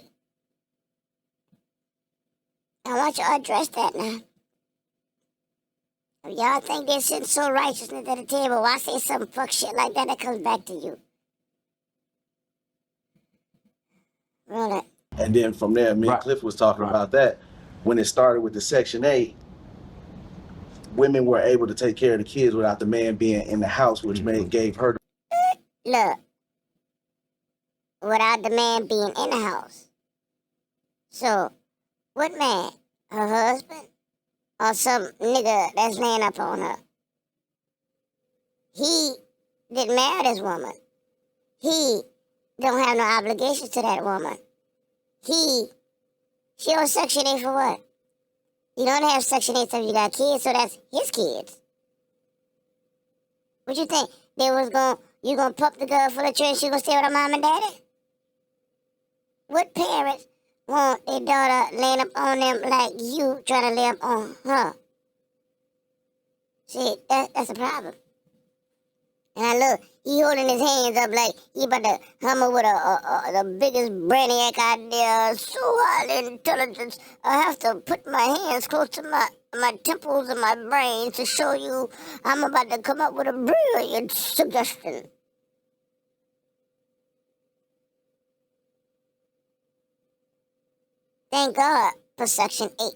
I want y'all to address that now. If y'all think they're sitting so righteousness at the table, why say some fuck shit like that comes back to you? Roll it. And then from there, me and Cliff was talking about that. When it started with the Section 8, women were able to take care of the kids without the man being in the house, which gave her. Look, without the man being in the house. So, what man? Her husband? Or some nigga that's laying up on her? He didn't marry this woman. He don't have no obligations to that woman. She on Section 8 for what? You don't have Section 8 if you got kids, so that's his kids. What you think? You gonna pump the girl full of children, she gonna stay with her mom and daddy? What parents want their daughter laying up on them like you trying to lay up on her? See, that's a problem. And I look, he holding his hands up like he about to hummer with the biggest brainiac idea, so highly intelligent. I have to put my hands close to my temples and my brain to show you I'm about to come up with a brilliant suggestion. Thank God for Section 8.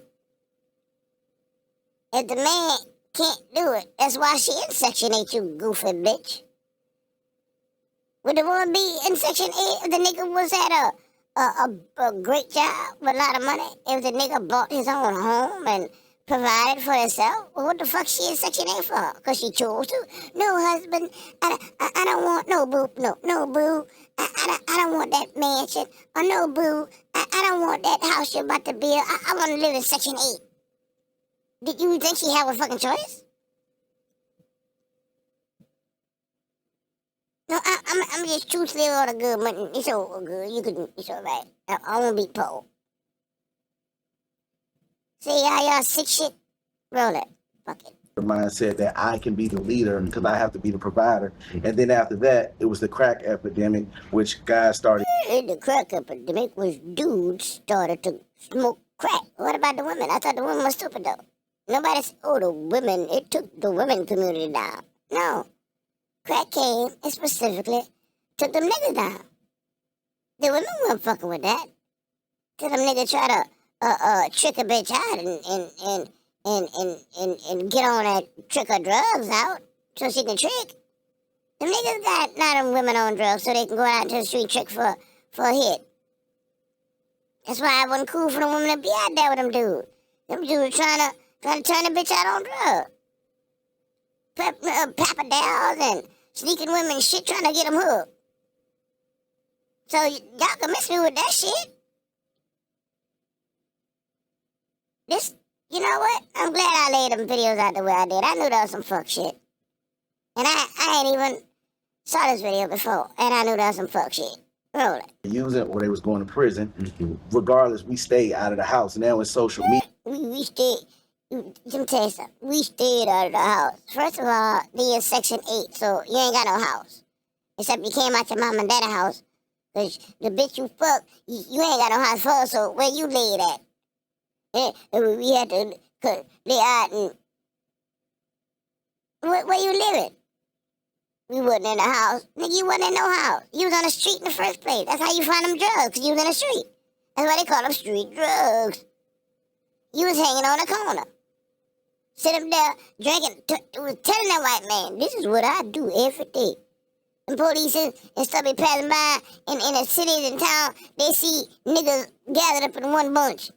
If the man can't do it, that's why she in Section 8, you goofy bitch. Would the woman be in Section 8 if the nigga was at a great job with a lot of money? If the nigga bought his own home and provided for himself? Well, what the fuck she in Section 8 for? Because she chose to? No, husband, I don't want no boo. No boo. I don't want that mansion. Or no boo. I don't want that house you're about to build. I want to live in Section 8. Did you think she had a fucking choice? No, I'm just truthfully on the good money. It's all good. It's all right. I won't be poor. See how y'all sick shit? Roll it. Fuck it. The mindset that I can be the leader because I have to be the provider. And then after that, it was the crack epidemic, which guys started. The crack epidemic was dudes started to smoke crack. What about the women? I thought the women were stupid though. Nobody said, oh, the women, it took the women community down. No. Crack came and specifically took them niggas down. The women weren't fucking with that. Till them niggas try to trick a bitch out and get on that trick her drugs out so she can trick. Them niggas got not them women on drugs so they can go out into the street trick for a hit. That's why it wasn't cool for the women to be out there with them dudes. Them dudes trying to turn the bitch out on drugs. Papadels and sneaking women and shit trying to get them hooked. So y'all can miss me with that shit. This, you know what? I'm glad I laid them videos out the way I did. I knew that was some fuck shit. And I ain't even saw this video before. And I knew that was some fuck shit. Roll it. Using it when they was going to prison. Regardless, we stayed out of the house. Now with social media. We stayed. Let me tell you something. We stayed out of the house. First of all, they in Section 8, so you ain't got no house. Except you came out your mom and dad's house. Because the bitch you fuck, you ain't got no house for, so where you laid at? And we had to lay out and... Where you living? We wasn't in the house. Nigga, you wasn't in no house. You was on the street in the first place. That's how you find them drugs, because you was in the street. That's why they call them street drugs. You was hanging on the corner. Sitting there drinking, was telling that white man, this is what I do every day. And police and stuff be passing by in the cities and town, they see niggas gathered up in one bunch.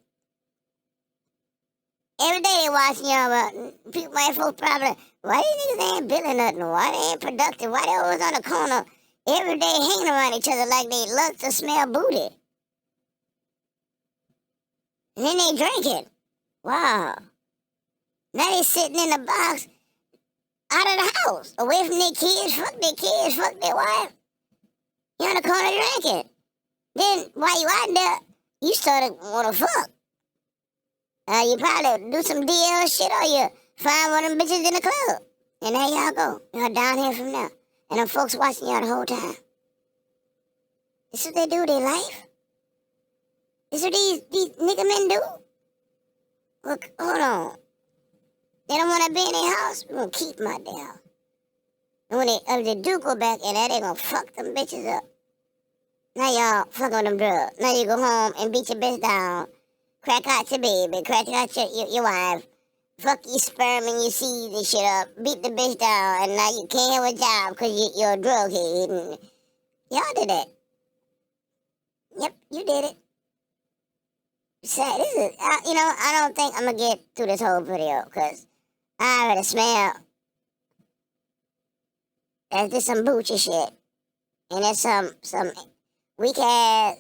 Every day they watching y'all, but people, my folks probably, why these niggas ain't building nothing? Why they ain't productive? Why they always on the corner every day hanging around each other like they love to smell booty? And then they drinking. Wow. Now they sitting in the box out of the house, away from their kids, fuck their wife. You on the corner drinking. Then while you out there, you started wanna fuck. You probably do some DL shit or you find one of them bitches in the club. And there y'all go. Y'all down here from now. And them folks watching y'all the whole time. This what they do with their life? This what these nigga men do? Look, hold on. They don't want to be in their house. We're going to keep them out their house. And when they do go back in there, they going to fuck them bitches up. Now y'all fucking with them drugs. Now you go home and beat your bitch down. Crack out your baby. Crack out your wife. Fuck your sperm and your seeds and shit up. Beat the bitch down. And now you can't have a job because you're a drug head. And y'all did that. Yep, you did it. Sad. This is, I don't think I'm going to get through this whole video because I already smell that this some Bucci shit. And there's some weak ass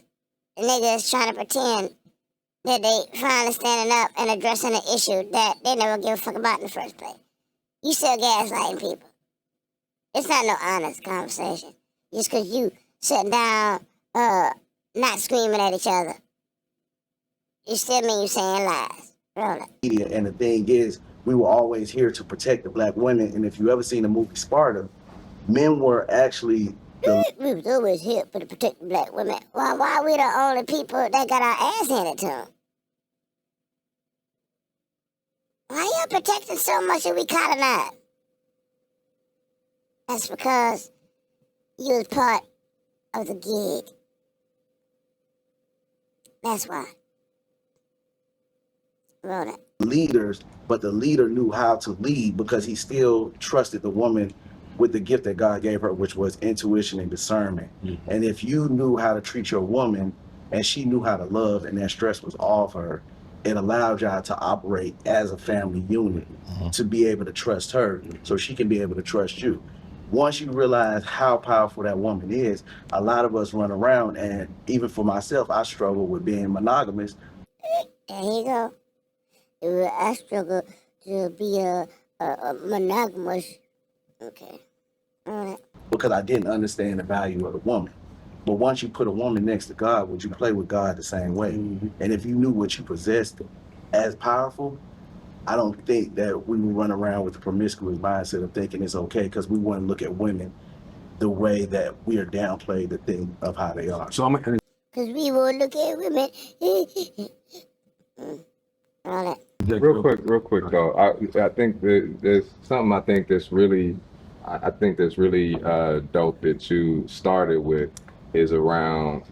niggas trying to pretend that they finally standing up and addressing an issue that they never give a fuck about in the first place. You still gaslighting people. It's not no honest conversation. Just because you sitting down, not screaming at each other. You still mean you saying lies. Roll it. Media, and the thing is, we were always here to protect the black women. And if you ever seen the movie Sparta, men were actually we was always here for to protect the black women. Why we the only people that got our ass handed to them? Why y'all protecting so much that we colonized? That's because you was part of the gig. That's why. Roll it. leaders, but the leader knew how to lead because he still trusted the woman with the gift that God gave her, which was intuition and discernment. Mm-hmm. And if you knew how to treat your woman and she knew how to love and that stress was off her, it allowed y'all to operate as a family unit, to be able to trust her so she can be able to trust you. Once you realize how powerful that woman is, a lot of us run around, and even for myself, I struggle with being monogamous. There you go. I struggle to be a monogamous. Okay. All right. Because I didn't understand the value of the woman. But once you put a woman next to God, would you play with God the same way? Mm-hmm. And if you knew what you possessed as powerful, I don't think that we would run around with the promiscuous mindset of thinking it's okay, because we wouldn't look at women the way that we are downplayed the thing of how they are. So because we won't look at women. All that. Real quick though. I think that there's something I think that's really dope that you started with is around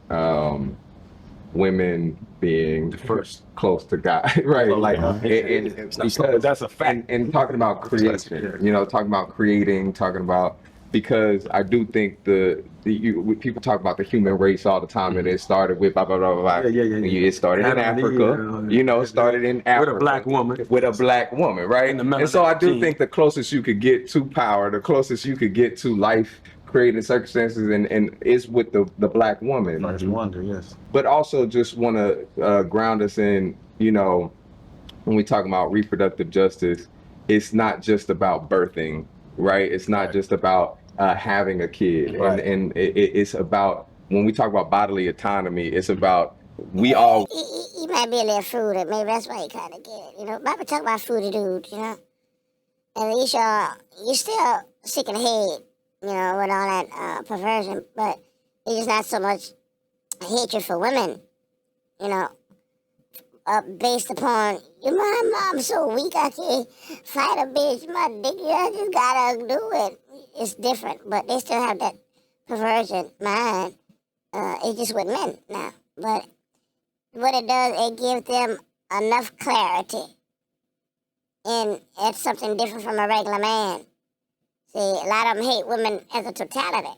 women being first close to God, right? Like, because that's a fact. And talking about creation, talking about creating, talking about, because I do think people talk about the human race all the time, and it started with blah blah blah blah. It started in Africa, started in Africa with a black woman, right? And so I do think the closest you could get to power, the closest you could get to life creating circumstances, and is with the black woman. First wonder, yes. But also just want to ground us in, when we talk about reproductive justice, it's not just about birthing, right? It's not just about having a kid, right. and it's about, when we talk about bodily autonomy, it's about we all. He might be a little fruity, maybe that's why he kind of get it. Bible talk about fruity dudes, and at least you're still seeking head, with all that perversion, but it's just not so much hatred for women, based upon, my mom's so weak, I can't fight a bitch, my dick, I just gotta do it. It's different, but they still have that perversion mind. It's just with men now. But what it does, it gives them enough clarity. And it's something different from a regular man. See, a lot of them hate women as a totality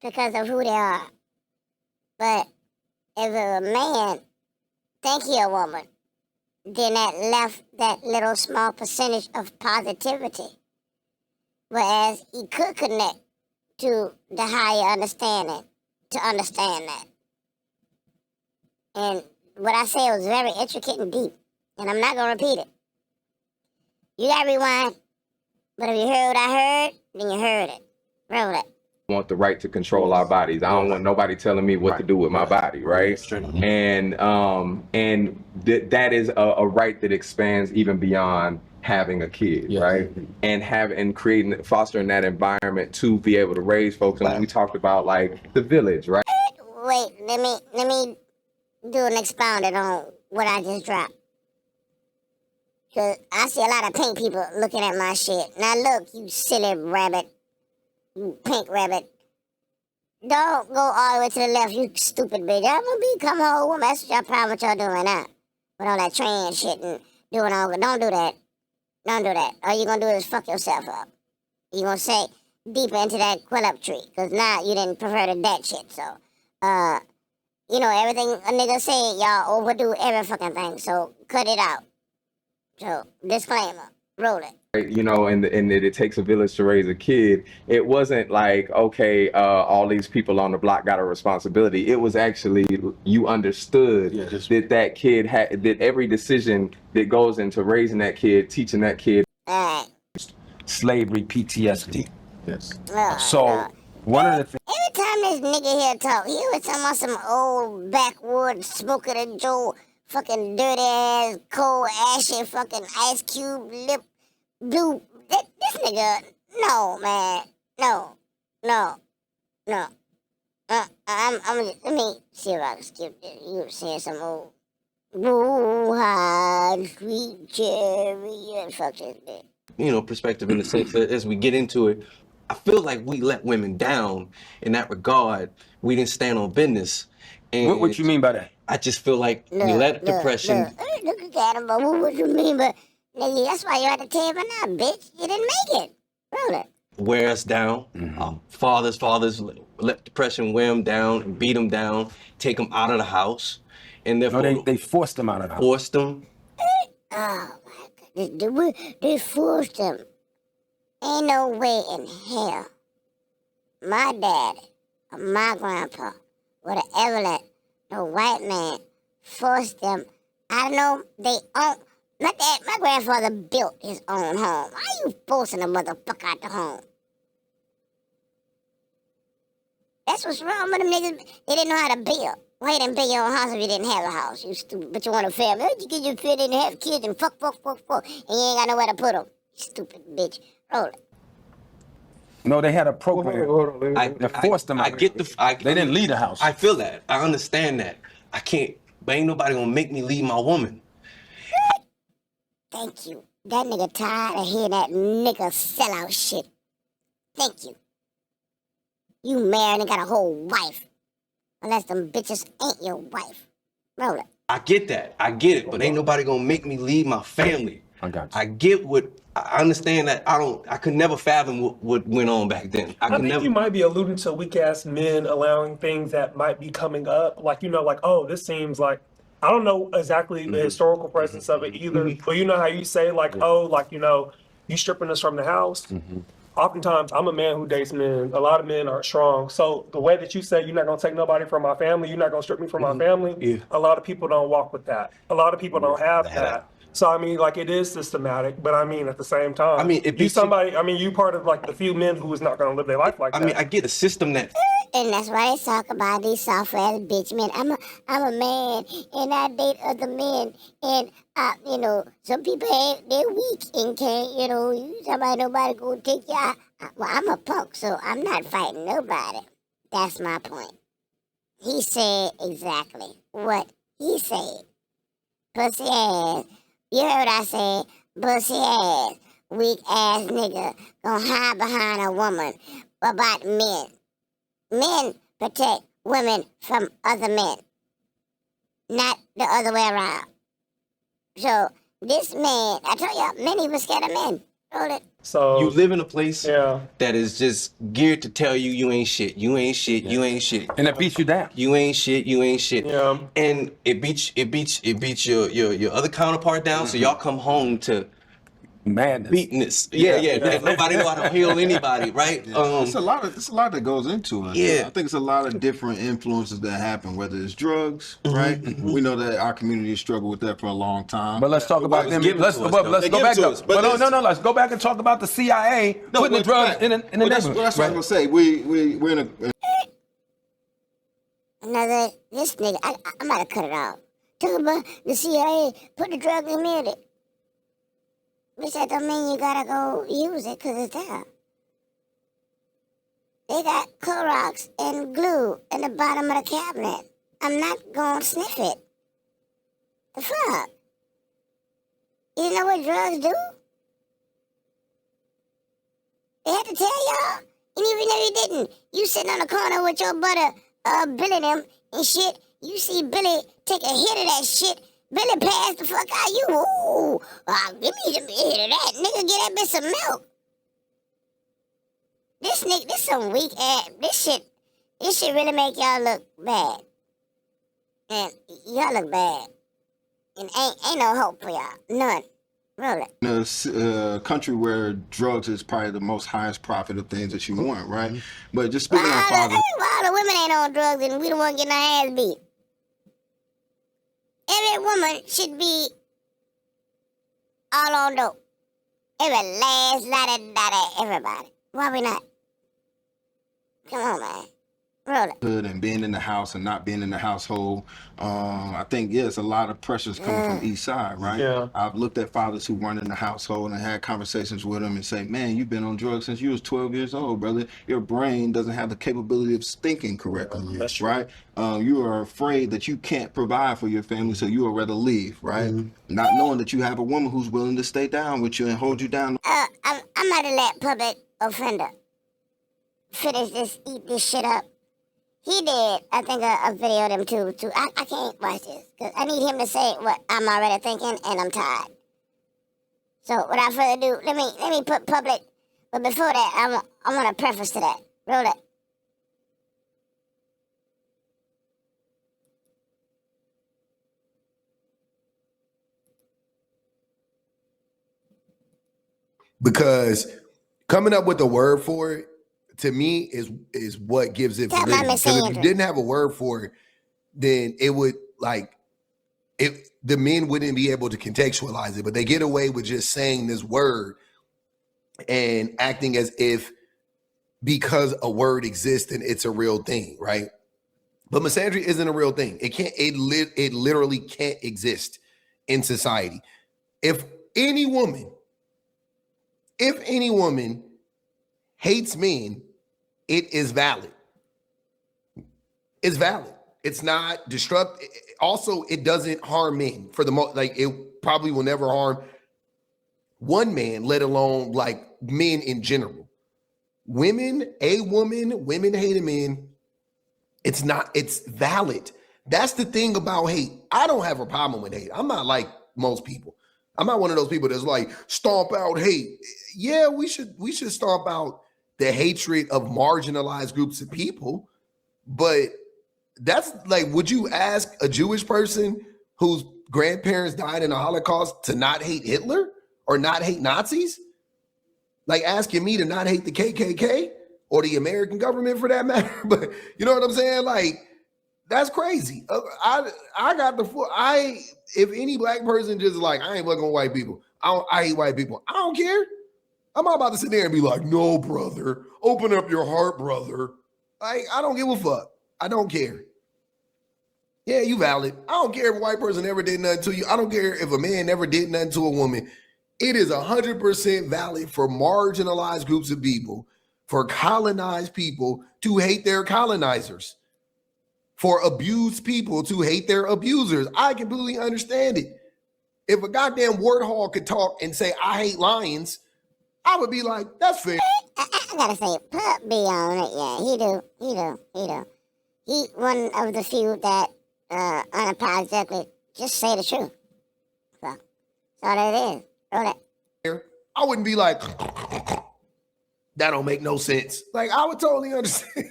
because of who they are. But if a man think he a woman, then that left that little small percentage of positivity. Whereas he could connect to the higher understanding to understand that. And what I say was very intricate and deep, and I'm not going to repeat it. You got to rewind, but if you heard what I heard, then you heard it. Roll it. Want the right to control our bodies. I don't want nobody telling me what to do with my body, right? And that is a right that expands even beyond having a kid, Yeah. right? And fostering that environment to be able to raise folks. And we talked about like the village, right? Wait, let me do an expounded on what I just dropped. Cause I see a lot of pink people looking at my shit. Now look, you silly rabbit, you pink rabbit. Don't go all the way to the left, you stupid bitch. I'm gonna become a whole woman. That's what y'all problem what y'all doing now. With all that trans shit and doing all. Don't do that. Don't do that. All you gonna do is fuck yourself up. You gonna say deeper into that quill up tree. Cause now you didn't prefer to that shit. So, you know, everything a nigga say, y'all overdo every fucking thing. So cut it out. So, disclaimer, roll it. You know, and that it takes a village to raise a kid. It wasn't like, okay, all these people on the block got a responsibility. It was actually, you understood that kid had, that every decision that goes into raising that kid, teaching that kid. Slavery PTSD. Yes. So, one of the things. Every time this nigga here talk, he always talking about some old backwoods smoking a Joe, fucking dirty ass, cold, ashy, fucking Ice Cube lip. Blue, this nigga, no, man, no. Let me see if I can skip this. You were saying some old blue high sweet cherry and fuck this bitch. You know, perspective in the sense that as we get into it, I feel like we let women down in that regard. We didn't stand on business. And what you mean by that? I just feel like we let depression. Look at him, but what you mean by... Nigga, that's why you're at the table now, bitch. You didn't make it. Roll it. Wear us down. Fathers let depression wear them down and beat them down, take them out of the house, and therefore they forced them out of the house. Forced them. Oh my God, they forced them. Ain't no way in hell my daddy or my grandpa would have ever let no white man force them. I know they own. My grandfather built his own home. Why you forcing a motherfucker out the home? That's what's wrong with them niggas. They didn't know how to build. Why you didn't build your own house if you didn't have a house? You stupid. But you want a family. You get your fit and have kids and fuck. And you ain't got nowhere to put them. Stupid bitch. Roll it. No, they had a program that forced them out. They didn't leave the house. I feel that. I understand that. I can't. But ain't nobody gonna make me leave my woman. Thank you. That nigga tired of hearing that nigga sellout shit. Thank you. You married and got a whole wife. Unless them bitches ain't your wife. Roll it. I get that. I get it. But ain't nobody gonna make me leave my family. I got you. I get what. I understand that. I could never fathom what went on back then. I think you might be alluding to weak ass men allowing things that might be coming up. Like, you know, like, oh, this seems like. I don't know exactly the historical presence of it either, but you know how you say like, oh, like, you know, you stripping us from the house. Oftentimes, I'm a man who dates men. A lot of men aren't strong. So the way that you say you're not gonna take nobody from my family, you're not gonna strip me from my family. A lot of people don't walk with that. A lot of people don't have that. So I mean, like, it is systematic, but I mean, at the same time, I mean, you part of like the few men who is not gonna live their life like that. I mean, I get a system that. And that's why they talk about these soft ass bitch men. I'm a man, and I date other men, and you know, some people they're weak and can't, you know, nobody go take you. Well, I'm a punk, so I'm not fighting nobody. That's my point. He said exactly what he said. Pussy ass. You heard what I said? Pussy ass. Weak ass nigga gonna hide behind a woman. What about men? Men protect women from other men, not the other way around. So this man, I told you, men even scared of men. Roll it. So you live in a place that is just geared to tell you you ain't shit, you ain't shit, you ain't shit, and it beats you down. You ain't shit, you ain't shit. Yeah. And it beats your other counterpart down. So y'all come home to madness, beatness. Yeah. Nobody know how to heal anybody, right? It's a lot that goes into it. Yeah. I think it's a lot of different influences that happen, whether it's drugs, right? We know that our community struggled with that for a long time. But let's talk about them. Let's go back up. But no. Let's go back and talk about the CIA putting the drugs in the neighborhood. That's what I was gonna say. We're in a. This nigga, I might have cut it out. Talk about the CIA put the drug in the community. Which that don't mean you gotta go use it because it's there. They got Clorox and glue in the bottom of the cabinet. I'm not gonna sniff it. The fuck? You know what drugs do? They had to tell y'all? And even if you didn't, you sitting on the corner with your brother, Billy them and shit. You see Billy take a hit of that shit. Billy pass the fuck out you. Ooh, give me some hit of that. Nigga, get that bitch some milk. This nigga, this some weak ass. This shit really make y'all look bad. And y'all look bad. And ain't no hope for y'all. None. Really. In a country where drugs is probably the most highest profit of things that you want, right? But just speaking on father. Well, the women ain't on drugs and we the one getting our ass beat. Every woman should be all on dope. Every last lada, everybody. Why we not? Come on, man. Roll it. And being in the house and not being in the household. I think, yes, a lot of pressures coming from each side, right? Yeah. I've looked at fathers who weren't in the household and had conversations with them and say, man, you've been on drugs since you was 12 years old, brother. Your brain doesn't have the capability of thinking correctly, That's true. right? You are afraid that you can't provide for your family, so you would rather leave, right? Not knowing that you have a woman who's willing to stay down with you and hold you down. I'm about to let public offender eat this shit up. He did, I think, a video of them too. I can't watch this because I need him to say what I'm already thinking, and I'm tired. So without further ado, let me put public. But before that, I want a preface to that. Roll it. Because coming up with a word for it, to me, is what gives it validity. Because if you didn't have a word for it, then it would the men wouldn't be able to contextualize it. But they get away with just saying this word and acting as if because a word exists and it's a real thing, right? But misandry isn't a real thing. It literally can't exist in society. If any woman hates men, it is valid. It's valid. It's not destructive. Also, it doesn't harm men for the most. Like, it probably will never harm one man, let alone like men in general. Women hating men. It's not. It's valid. That's the thing about hate. I don't have a problem with hate. I'm not like most people. I'm not one of those people that's like stomp out hate. Yeah, we should stomp out the hatred of marginalized groups of people, but that's like, would you ask a Jewish person whose grandparents died in the Holocaust to not hate Hitler or not hate Nazis? Like asking me to not hate the KKK or the American government for that matter. But you know what I'm saying? Like, that's crazy. If any black person just like, I ain't fucking with white people. I hate white people. I don't care. I'm not about to sit there and be like, no, brother, open up your heart, brother. I don't give a fuck. I don't care. Yeah, you valid. I don't care if a white person ever did nothing to you. I don't care if a man never did nothing to a woman. It is 100% valid for marginalized groups of people, for colonized people to hate their colonizers, for abused people to hate their abusers. I completely understand it. If a goddamn warthog could talk and say, I hate lions, I would be like, that's fair. I gotta say, Pup be on it. Yeah, he do. He one of the few that unapologetically just say the truth. So that's all that is. Roll it. I wouldn't be like, that don't make no sense. Like, I would totally understand.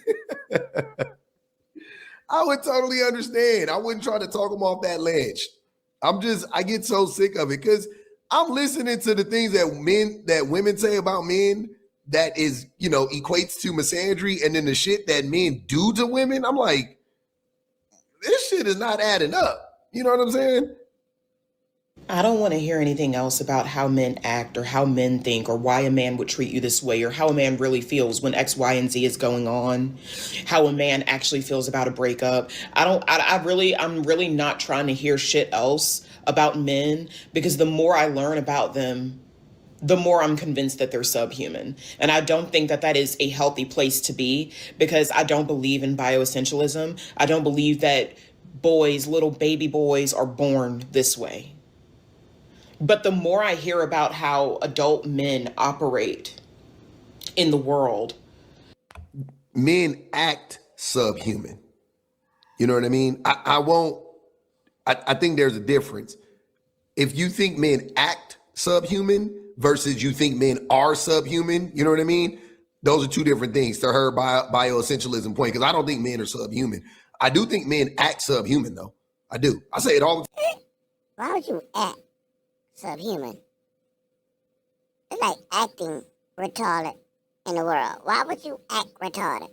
I would totally understand. I wouldn't try to talk him off that ledge. I get so sick of it because I'm listening to the things that women say about men that is, equates to misandry, and then the shit that men do to women. I'm like, this shit is not adding up. You know what I'm saying? I don't want to hear anything else about how men act or how men think or why a man would treat you this way or how a man really feels when X, Y, and Z is going on, how a man actually feels about a breakup. I'm really not trying to hear shit else about men, because the more I learn about them, the more I'm convinced that they're subhuman. And I don't think that that is a healthy place to be, because I don't believe in bioessentialism. I don't believe that boys, little baby boys, are born this way. But the more I hear about how adult men operate in the world, men act subhuman. You know what I mean? I think there's a difference. If you think men act subhuman versus you think men are subhuman, you know what I mean? Those are two different things to her bioessentialism point, because I don't think men are subhuman. I do think men act subhuman, though. I do. I say it all the time. Why would you act subhuman? It's like acting retarded in the world. Why would you act retarded?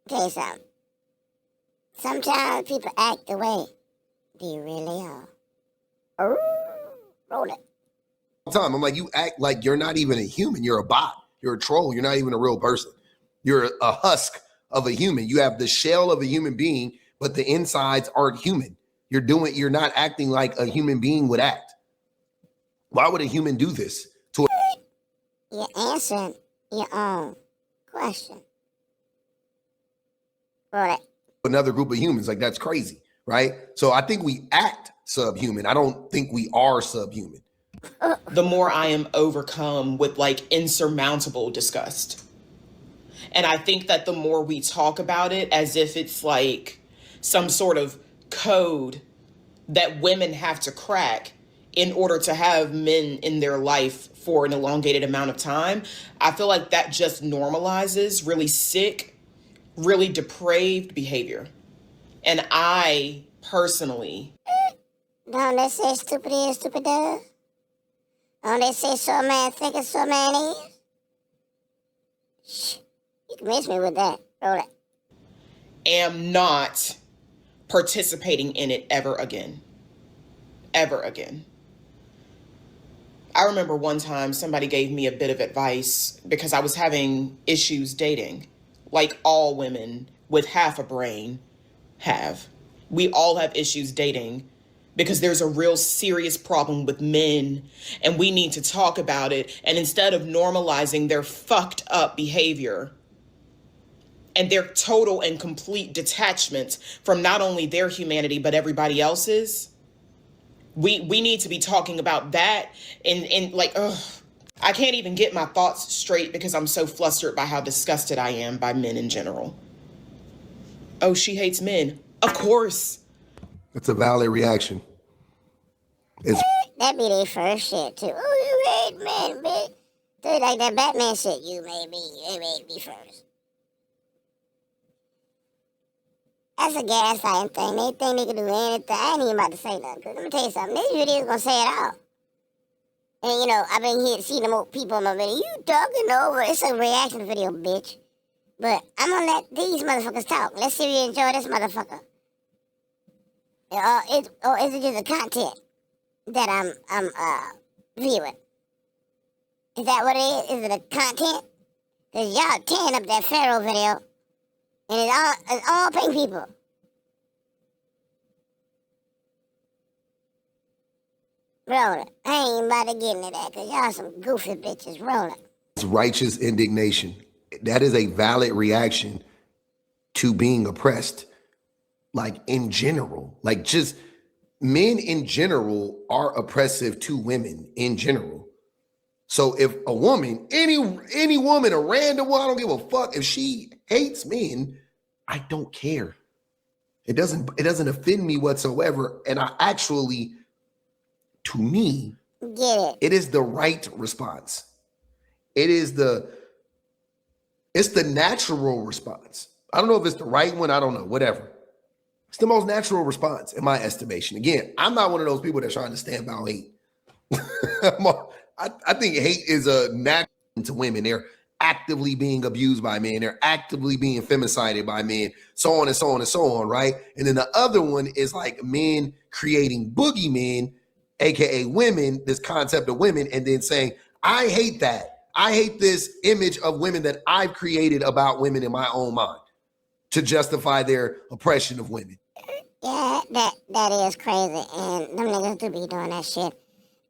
Tell you something. Sometimes people act the way they really are. Roll it. Time I'm like, you act like you're not even a human. You're a bot. You're a troll. You're not even a real person. You're a husk of a human. You have the shell of a human being, but the insides aren't human. You're not acting like a human being would act. Why would a human do this to You're answering your own question. Roll it. another group of humans? Like, that's crazy, right? So I think we act subhuman. I don't think we are subhuman. the more I am overcome with like insurmountable disgust. And I think that the more we talk about it as if it's like some sort of code that women have to crack in order to have men in their life for an elongated amount of time, I feel like that just normalizes really sick, really depraved behavior. And I personally... Don't they say stupid is, stupid does? Don't they say so man think and so man is? Shh. You can miss me with that. Roll it. Am not participating in it ever again. Ever again. I remember one time somebody gave me a bit of advice because I was having issues dating, like all women with half a brain have. We all have issues dating because there's a real serious problem with men and we need to talk about it. And instead of normalizing their fucked up behavior and their total and complete detachment from not only their humanity, but everybody else's, we need to be talking about that and like, ugh. I can't even get my thoughts straight because I'm so flustered by how disgusted I am by men in general. Oh, she hates men. Of course. It's a valid reaction. That be their first shit, too. Oh, you hate men, bitch. Dude, like that Batman shit, you made me first. That's a gaslighting thing. They think they can do anything. I ain't even about to say nothing. Cause let me tell you something. This video is gonna say it all. And you know, I've been here seeing them people in my video. You talking over? It's a reaction video, bitch. But I'm gonna let these motherfuckers talk. Let's see if you enjoy this motherfucker. Or is it just the content that I'm viewing? Is that what it is? Is it the content? Cause y'all tearing up that Pharaoh video. And it's all pink people. Roll it. I ain't about to get into that because y'all some goofy bitches. Roll it. It's righteous indignation. That is a valid reaction to being oppressed. Like in general, like just men in general are oppressive to women in general. So if a woman, any woman, a random one, I don't give a fuck. If she hates men, I don't care. It doesn't offend me whatsoever. And I actually, to me, get it. It is the right response. It's the natural response. I don't know if it's the right one. I don't know, whatever. It's the most natural response in my estimation. Again, I'm not one of those people that's trying to stand by hate. I think hate is a natural to women. They're actively being abused by men. They're actively being femicided by men, so on and so on and so on, right? And then the other one is like men creating boogeymen, aka women, this concept of women, and then saying, I hate that. I hate this image of women that I've created about women in my own mind to justify their oppression of women. Yeah, That is crazy, and them niggas do be doing that shit.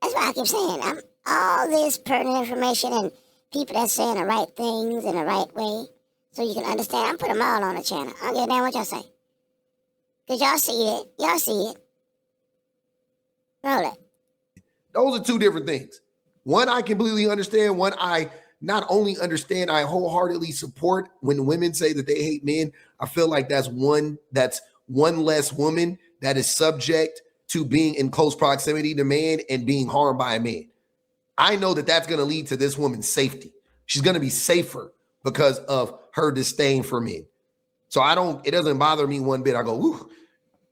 That's why I keep saying I'm all this pertinent information and people that's saying the right things in the right way, so you can understand. I'm put them all on the channel. I don't give a damn what y'all say, cause y'all see it. Y'all see it. Roll it. Those are two different things. One I completely understand. One I not only understand, I wholeheartedly support. When women say that they hate men, I feel like that's one less woman that is subject to being in close proximity to man and being harmed by a man. I know that that's going to lead to this woman's safety. She's going to be safer because of her disdain for men. So it doesn't bother me one bit. I go, woo,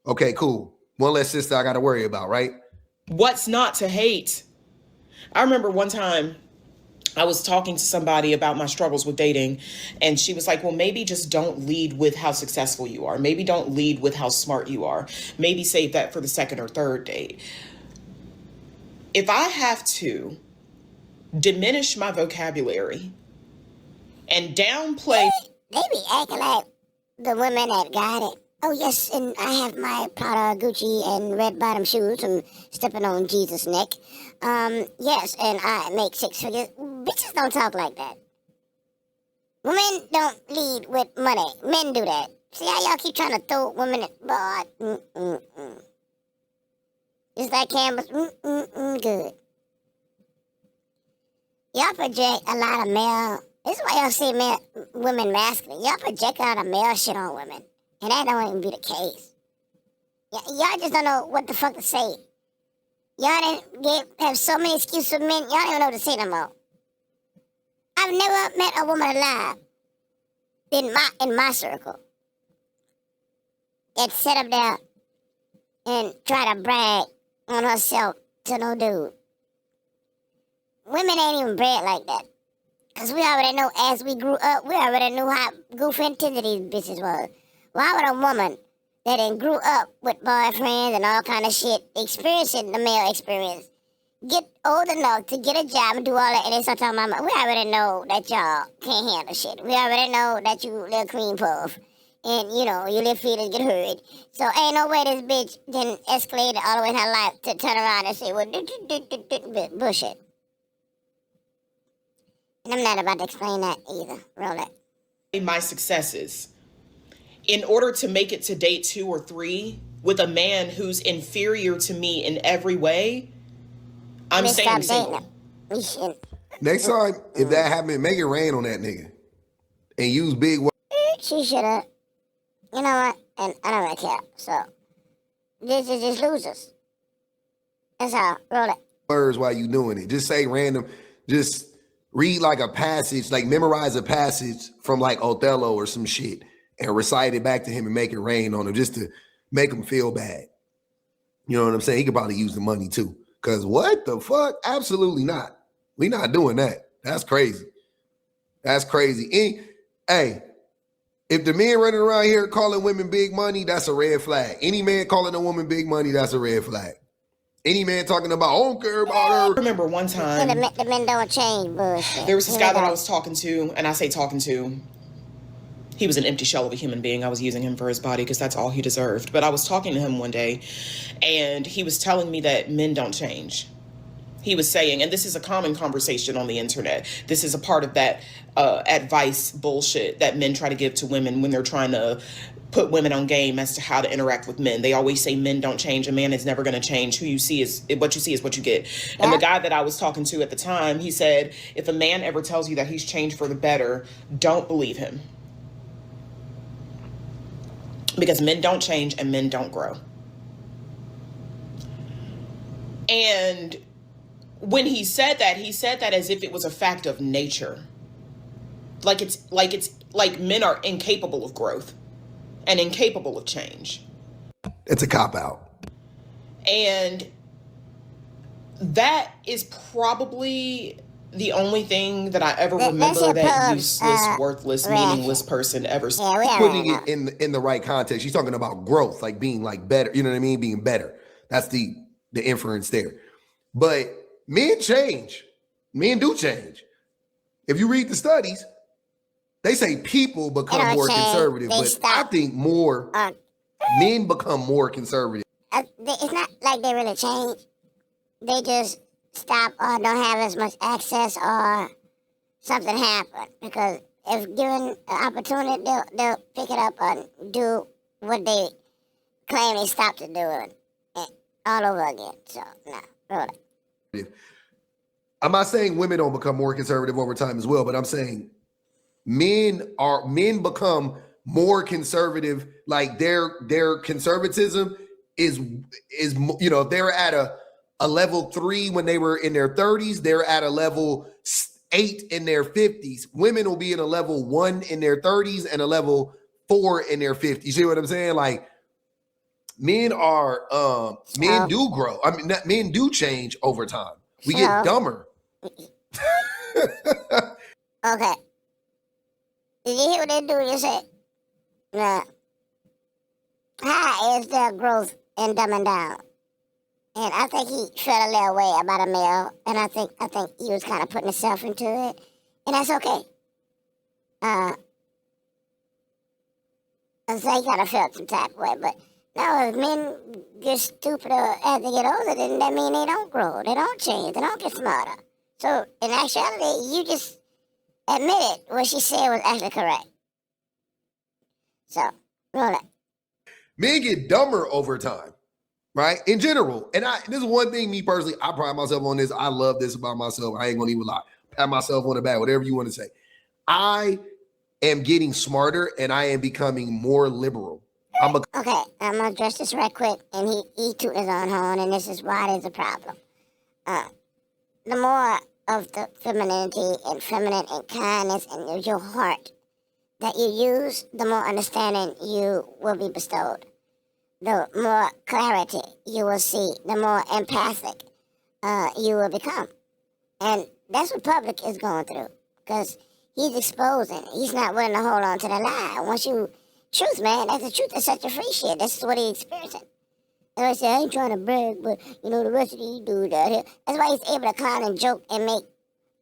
okay, cool. One less sister I got to worry about, right? What's not to hate? I remember one time I was talking to somebody about my struggles with dating, and she was like, well, maybe just don't lead with how successful you are. Maybe don't lead with how smart you are. Maybe save that for the second or third date. If I have to diminish my vocabulary and downplay... They be acting like the women that got it. Oh, yes, and I have my Prada, Gucci, and red bottom shoes from stepping on Jesus' neck. Yes, and I make 6 figures. Bitches don't talk like that. Women don't lead with money. Men do that. See how y'all keep trying to throw women at... Just like Campbell's, good. Y'all project a lot of male... This is why y'all see women masculine. Y'all project a lot of male shit on women. And that don't even be the case. Y'all just don't know what the fuck to say. Y'all have so many excuses for men, y'all don't even know what to say no more. I've never met a woman alive in my circle that sit up there and try to brag on herself to no dude. Women ain't even bred like that. Because we already know as we grew up, we already knew how goofy and tender these bitches was. Why would a woman that done grew up with boyfriends and all kind of shit, experiencing the male experience, get old enough to get a job and do all that, and then start talking about, we already know that y'all can't handle shit. We already know that you little cream puff. And, you know, your little feelings get hurt. So ain't no way this bitch then escalated all the way in her life to turn around and say, well, bullshit. And I'm not about to explain that either. Roll it. My successes. In order to make it to date 2 or 3 with a man who's inferior to me in every way, I'm staying single. Next time, if that happens, make it rain on that nigga. And use big words. She should have. You know what? And I don't really care. So, this is just losers. That's all. Roll it. Words while you doing it. Just say random. Just read like a passage, like memorize a passage from like Othello or some shit. And recite it back to him and make it rain on him just to make him feel bad. You know what I'm saying? He could probably use the money too. Because what the fuck? Absolutely not. We not doing that. That's crazy. That's crazy. Hey, if the men running around here calling women big money, that's a red flag. Any man calling a woman big money, that's a red flag. Any man talking about, I don't care about her. I remember one time. The men don't change bullshit. There was this guy that I was talking to, and I say talking to. He was an empty shell of a human being. I was using him for his body because that's all he deserved. But I was talking to him one day, and he was telling me that men don't change. He was saying, and this is a common conversation on the internet. This is a part of that advice bullshit that men try to give to women when they're trying to put women on game as to how to interact with men. They always say men don't change. A man is never going to change. Who you see is what you see is what you get. And the guy that I was talking to at the time, he said, if a man ever tells you that he's changed for the better, don't believe him. Because men don't change and men don't grow. And when he said that as if it was a fact of nature. Like men are incapable of growth and incapable of change. It's a cop-out. And that is probably the only thing that I ever remember that useless, worthless, meaningless person ever said. Putting it in the right context. She's talking about growth, like being like better. You know what I mean? Being better. That's the inference there. But men change. Men do change. If you read the studies, they say people become more conservative, but I think more Men become more conservative. It's not like they really change. They just stop or don't have as much access or something happen. Because if given an opportunity, they'll pick it up and do what they claim they stopped to doing all over again. So, no, really. I'm not saying women don't become more conservative over time as well, but I'm saying men become more conservative. Like their conservatism is they're at a level 3 when they were in their 30s. They're at a level 8 in their 50s. Women will be in a level 1 in their 30s and a level 4 in their 50s. You see what I'm saying? Like men do grow. I mean, men do change over time. We get dumber. Okay. Did you hear what they do? You said, nah. How is their growth in dumbing down? And I think he felt a little way about a male, and I think he was kind of putting himself into it, and that's okay. I think he kind of felt some type of way, but no, if men get stupider as they get older, then that means they don't grow, they don't change, they don't get smarter. So in actuality, you just admitted what she said was actually correct. So, roll it. Men get dumber over time, right? In general. And this is one thing, me personally, I pride myself on this. I love this about myself. I ain't gonna even lie. Pat myself on the back, whatever you want to say. I am getting smarter and I am becoming more liberal. Okay, I'm gonna address this right quick, and he tooted his own horn, and this is why there's a problem. The more of the femininity and feminine and kindness and your heart that you use, the more understanding you will be bestowed. The more clarity you will see, the more empathic you will become. And that's what public is going through, because he's exposing. He's not willing to hold on to the lie. Once you, truth, man, that's the truth. That's such a free shit. This is what he's experiencing. And I say, I ain't trying to brag, but, the rest of these dudes out here. That's why he's able to clown and joke and make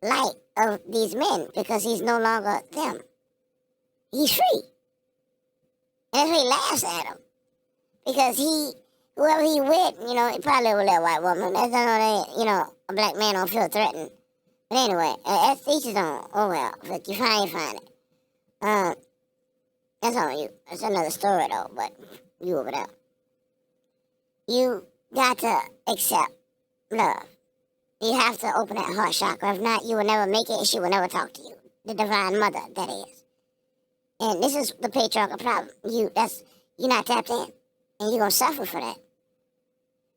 light of these men, because he's no longer them. He's free. And that's why he laughs at them. Because whoever he with, he probably with that white woman. That's not, a black man don't feel threatened. But anyway, that's each his own. Oh well, if you find it. That's on you. That's another story though, but you over there. You got to accept love. You have to open that heart chakra. If not, you will never make it and she will never talk to you. The divine mother, that is. And this is the patriarchal problem. You're not tapped in. And you're going to suffer for that.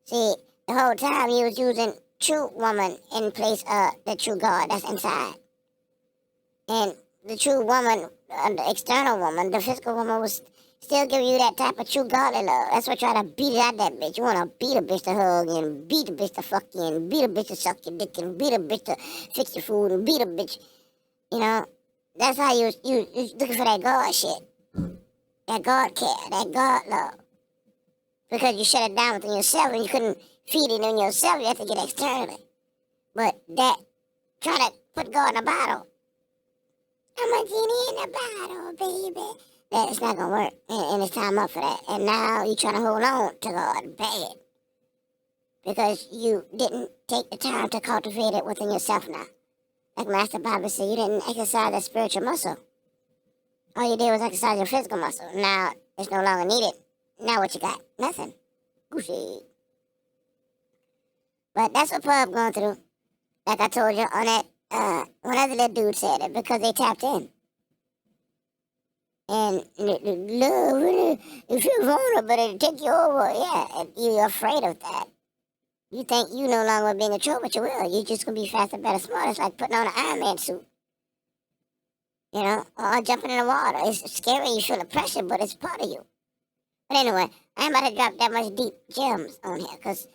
See, the whole time you was using true woman in place of the true God that's inside. And the true woman, the external woman, the physical woman was still giving you that type of true godly love. That's what try to beat it out that bitch. You want to beat a bitch to hug and beat a bitch to fuck you and beat a bitch to suck your dick and beat a bitch to fix your food and beat a bitch. That's how you looking for that God shit. That God care, that God love. Because you shut it down within yourself and you couldn't feed it in yourself, you have to get externally. But that, trying to put God in a bottle. I'm a genie in a bottle, baby. It's not going to work. And it's time up for that. And now you're trying to hold on to God bad. Because you didn't take the time to cultivate it within yourself now. Like Master Bobby said, you didn't exercise that spiritual muscle. All you did was exercise your physical muscle. Now it's no longer needed. Now what you got? Nothing. Goofy. But that's what Pub going through. Like I told you on that, one other little dude said it, because they tapped in. And love, if you're vulnerable, but it'll take you over. Yeah, you're afraid of that. You think you no longer will be in control, but you will. You're just going to be faster, better, smarter. It's like putting on an Iron Man suit. Or jumping in the water. It's scary, you feel the pressure, but it's part of you. But anyway, I ain't about to drop that much deep gems on here, because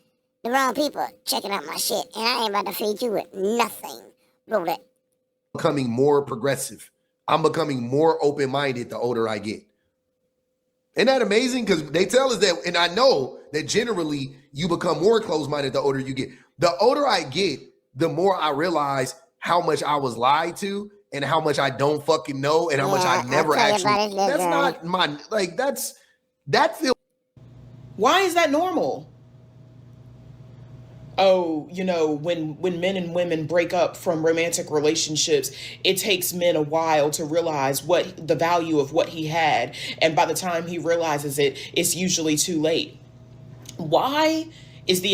the wrong people checking out my shit, and I ain't about to feed you with nothing. Roll it. Becoming more progressive. I'm becoming more open-minded the older I get. Isn't that amazing? Because they tell us that, and I know that generally you become more closed-minded the older you get. The older I get, the more I realize how much I was lied to and how much I don't fucking know and how much I never actually. That's not my, that feels. Why is that normal? Oh, you know, when men and women break up from romantic relationships, it takes men a while to realize what the value of what he had. And by the time he realizes it, it's usually too late. Why has the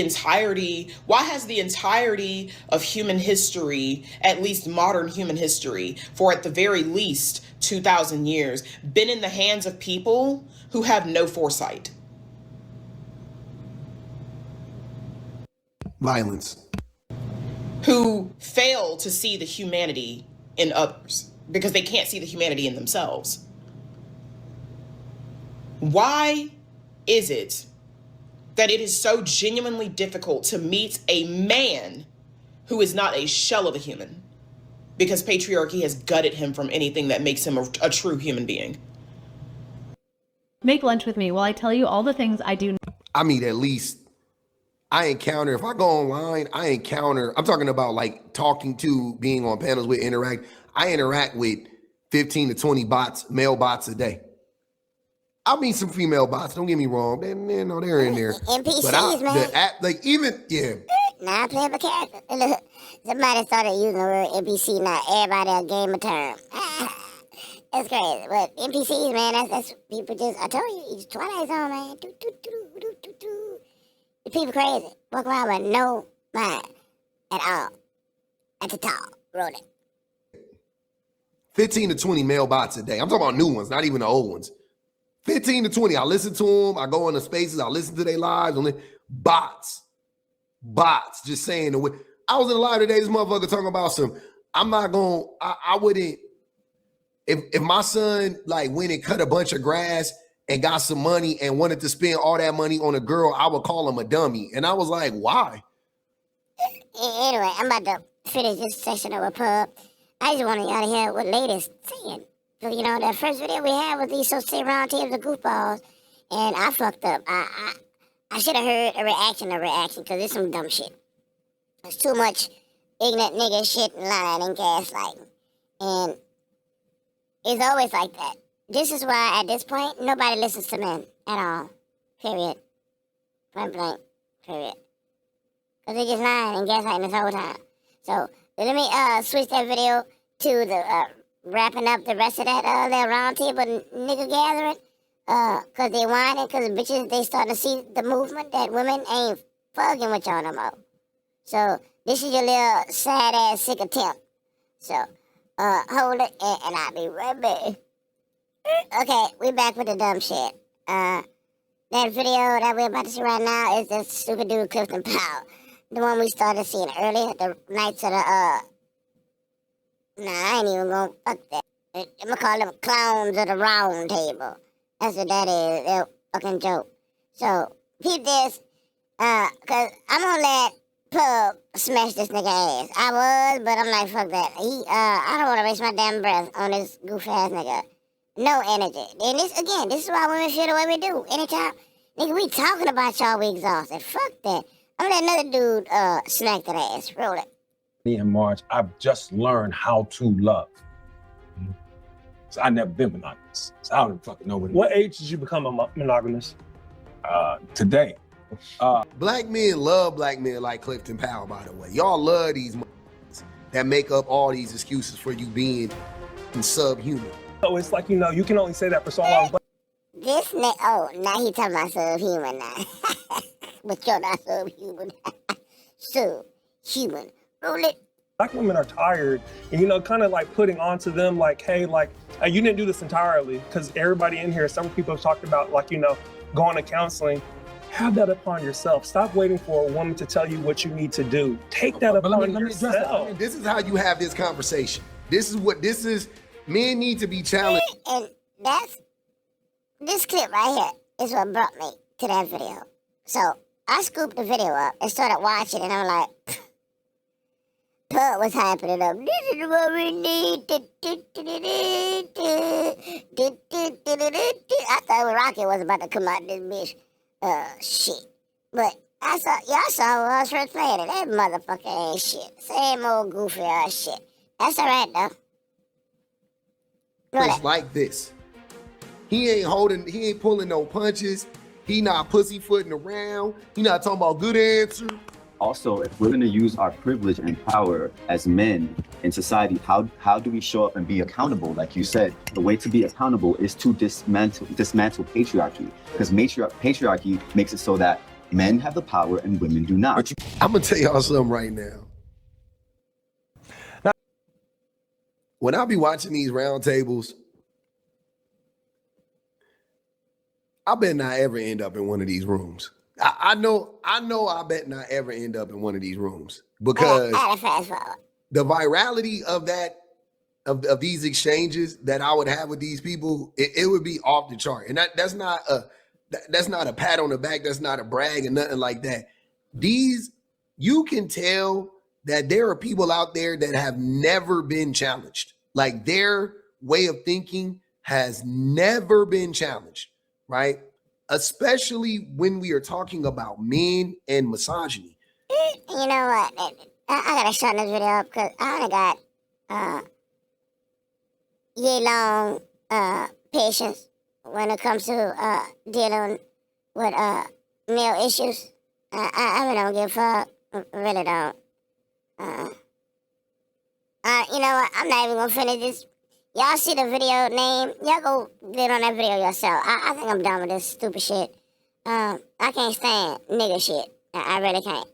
entirety of human history, at least modern human history, for at the very least 2,000 years, been in the hands of people who have no foresight? Violence. Who fail to see the humanity in others because they can't see the humanity in themselves. Why is it that it is so genuinely difficult to meet a man who is not a shell of a human? Because patriarchy has gutted him from anything that makes him a true human being. Make lunch with me while I tell you all the things I do. I mean, at least I encounter, if I go online, I'm talking about like talking to, being on panels with, I interact with 15 to 20 bots, male bots a day. I mean, some female bots, don't get me wrong. They're in there. NPCs, man. Now I play a character. Look, somebody started using the word NPC, now everybody a gamer term. That's crazy. But NPCs, man, that's people just, I told you, it's Twilight Zone, man. The people crazy. Walk around with no mind at all. At the top, rolling. 15 to 20 male bots a day. I'm talking about new ones, not even the old ones. 15 to 20. I listen to them. I go into spaces. I listen to their lives. Bots. Just saying. I was in a live today. This motherfucker talking about I wouldn't. If my son like went and cut a bunch of grass and got some money and wanted to spend all that money on a girl, I would call him a dummy. And I was like, why? Anyway, I'm about to finish this session of a pub. I just wanted y'all to hear what ladies saying. So, you know, that first video we had was these so-called round tables of goofballs, and I fucked up. I should have heard a reaction, because it's some dumb shit. There's too much ignorant nigga shit and lying and gaslighting. And it's always like that. This is why, at this point, nobody listens to men at all. Period. Point blank. Period. Because they're just lying and gaslighting this whole time. So, let me switch that video to the wrapping up the rest of that their round table nigga gathering. Because they whining, because bitches, they starting to see the movement that women ain't fucking with y'all no more. So, this is your little sad-ass sick attempt. So, hold it, and I'll be right back. Okay, we back with the dumb shit. That video that we're about to see right now is this stupid dude Clifton Powell. The one we started seeing earlier, the Knights of the, I ain't even gonna fuck that. I'm gonna call them clowns of the round table. That's what that is, they're fucking joke. So, peep this, cause I'm gonna let Pub smash this nigga ass. I was, but I'm like, fuck that. I don't wanna waste my damn breath on this goof ass nigga. No energy. And this is why women feel the way we do. Anytime, nigga, we talking about y'all, we exhausted. Fuck that. I'm gonna let another dude smack that ass. Roll it. Me and Marge, I've just learned how to love. So I never been monogamous. So I don't fucking know what age did you become monogamous? Today. Black men love black men like Clifton Powell, by the way. Y'all love these that make up all these excuses for you being subhuman. So it's like, you know, you can only say that for so long. But this now he talking about subhuman now. But you're not subhuman. Subhuman. Roll it. Black women are tired, and you know, kind of like putting onto them like, hey, like, you didn't do this entirely, because everybody in here, several people have talked about, like, you know, going to counseling. Have that upon yourself. Stop waiting for a woman to tell you what you need to do. Take that upon yourself. This is how you have this conversation. This is. Men need to be challenged. And this clip right here is what brought me to that video. So I scooped the video up and started watching, and I'm like, Pud was hyping it up. This is what we need. I thought Rocky was about to come out this bitch. Shit. But y'all saw when I was first playing it. That motherfucker ain't shit. Same old goofy ass shit. That's alright though. It's like this. He ain't pulling no punches. He not pussyfooting around. He not talking about good answer. Also, if we're going to use our privilege and power as men in society, how do we show up and be accountable? Like you said, the way to be accountable is to dismantle patriarchy, because patriarchy makes it so that men have the power and women do not. I'm gonna tell y'all something right now. When I be watching these roundtables, I bet not ever end up in one of these rooms. I know I bet not ever end up in one of these rooms because the virality of that of these exchanges that I would have with these people, it would be off the chart. And that's not a pat on the back, that's not a brag and nothing like that. You can tell that there are people out there that have never been challenged. Like their way of thinking has never been challenged, right? Especially when we are talking about men and misogyny. You know what? I gotta shut this video up because I only got year-long patience when it comes to dealing with male issues. I really don't give a fuck. Really don't. You know what? I'm not even gonna finish this. Y'all see the video name? Y'all go get on that video yourself. I think I'm done with this stupid shit. I can't stand nigga shit. I really can't.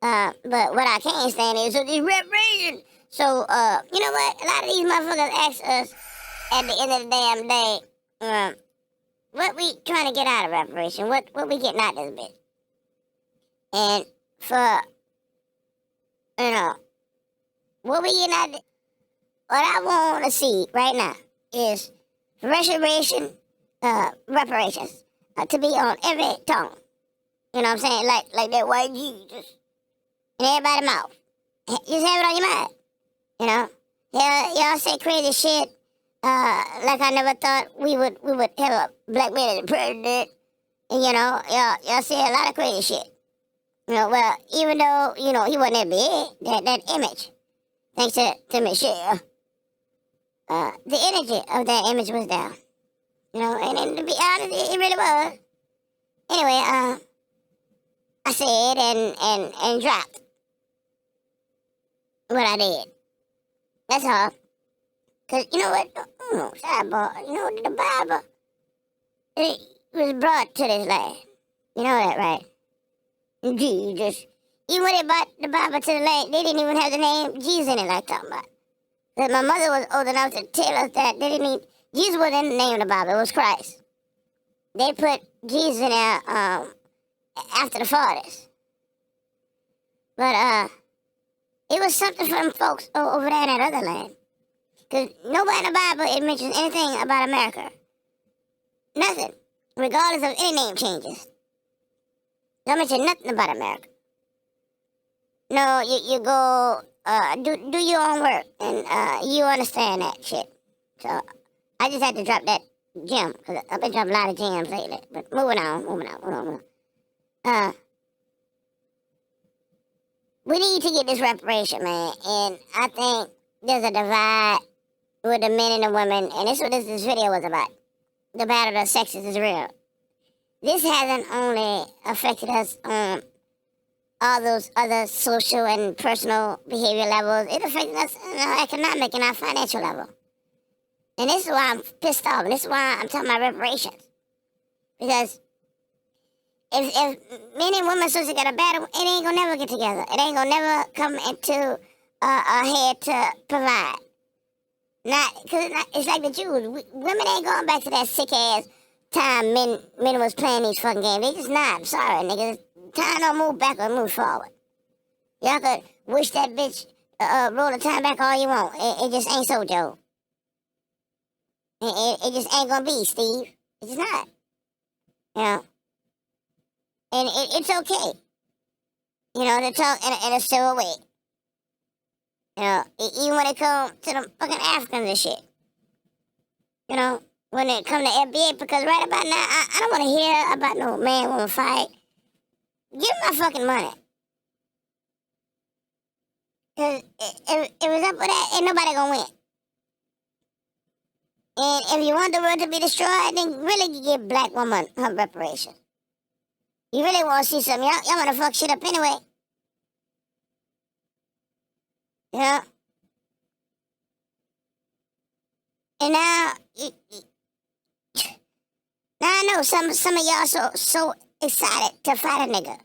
But what I can't stand is this reparation. So, you know what? A lot of these motherfuckers ask us at the end of the damn day, what we trying to get out of reparation? What we getting out of this bitch? And for, you know, what we getting out of it? What I want to see right now is reparations to be on every tongue. You know what I'm saying? Like that white Jesus in everybody's mouth. Just have it on your mind. You know? Y'all say crazy shit. Like I never thought we would have a black man as a president. And you know, y'all say a lot of crazy shit. You know, well, even though, you know, he wasn't that big, that image, thanks to Michelle, the energy of that image was down. You know, and to be honest, it really was. Anyway, I said and dropped what I did. That's all. Cause you know what? Sidebar. You know the Bible, it was brought to this land. You know that, right? Jesus. Even when they brought the Bible to the land, they didn't even have the name Jesus in it, like I'm talking about. Cause my mother was old enough to tell us that they didn't even, Jesus wasn't in the name of the Bible. It was Christ. They put Jesus in there after the 40s. But it was something for them folks over there in that other land. Because nowhere in the Bible it mentions anything about America. Nothing. Regardless of any name changes. Don't mention nothing about America. No, you go do your own work and you understand that shit. So I just had to drop that gem because I've been dropping a lot of gems lately. But moving on. We need to get this reparation, man. And I think there's a divide with the men and the women. And this is what this video was about. The battle of the sexes is real. This hasn't only affected us on all those other social and personal behavior levels. It affected us on our economic and our financial level. And this is why I'm pissed off. And this is why I'm talking about reparations. Because if men and women supposed to get a battle, it ain't gonna never get together. It ain't gonna never come into a head to provide. Cause it's like the Jews. Women ain't going back to that sick ass time men was playing these fucking games. They just not. I'm sorry, niggas. Time don't move back or move forward. Y'all could wish that bitch roll the time back all you want. It just ain't so, Joe. It just ain't gonna be, Steve. It's just not. You know? And it's okay. You know, to talk in a civil way. You know, even when it comes to the fucking Africans and shit. You know, when it comes to FBA, because right about now, I don't want to hear about no man-woman fight. Give me my fucking money. Because if it was up for that, ain't nobody gonna win. And if you want the world to be destroyed, then really give black woman her reparation. You really want to see something? Y'all want to fuck shit up anyway. Yeah. And now, now I know some of y'all so excited to fight a nigga.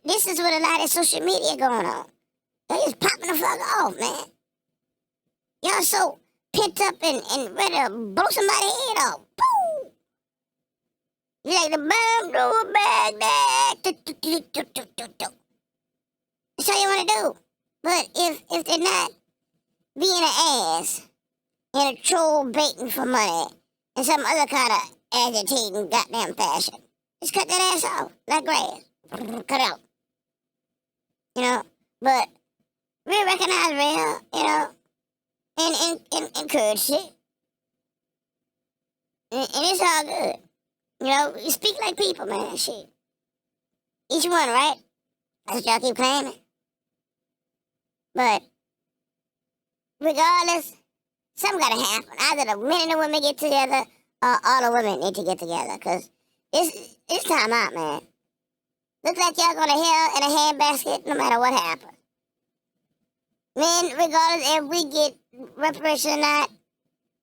This is what a lot of social media going on. They just popping the fuck off, man. Y'all so pent up and ready to blow somebody's head off. Boom! You like the bomb throw Baghdad. That's all you want to do. But if they're not being an ass and a troll baiting for money and some other kind of agitating goddamn fashion, just cut that ass off like grass. Cut it out. You know, but real recognize real, you know, and encourage shit. And it's all good. You know, you speak like people, man, shit. Each one, right? That's what y'all keep claiming. But regardless, something gotta happen. Either the men and the women get together or all the women need to get together. Because it's time out, man. Look like y'all going to hell in a handbasket no matter what happens. Men, regardless if we get reparations or not,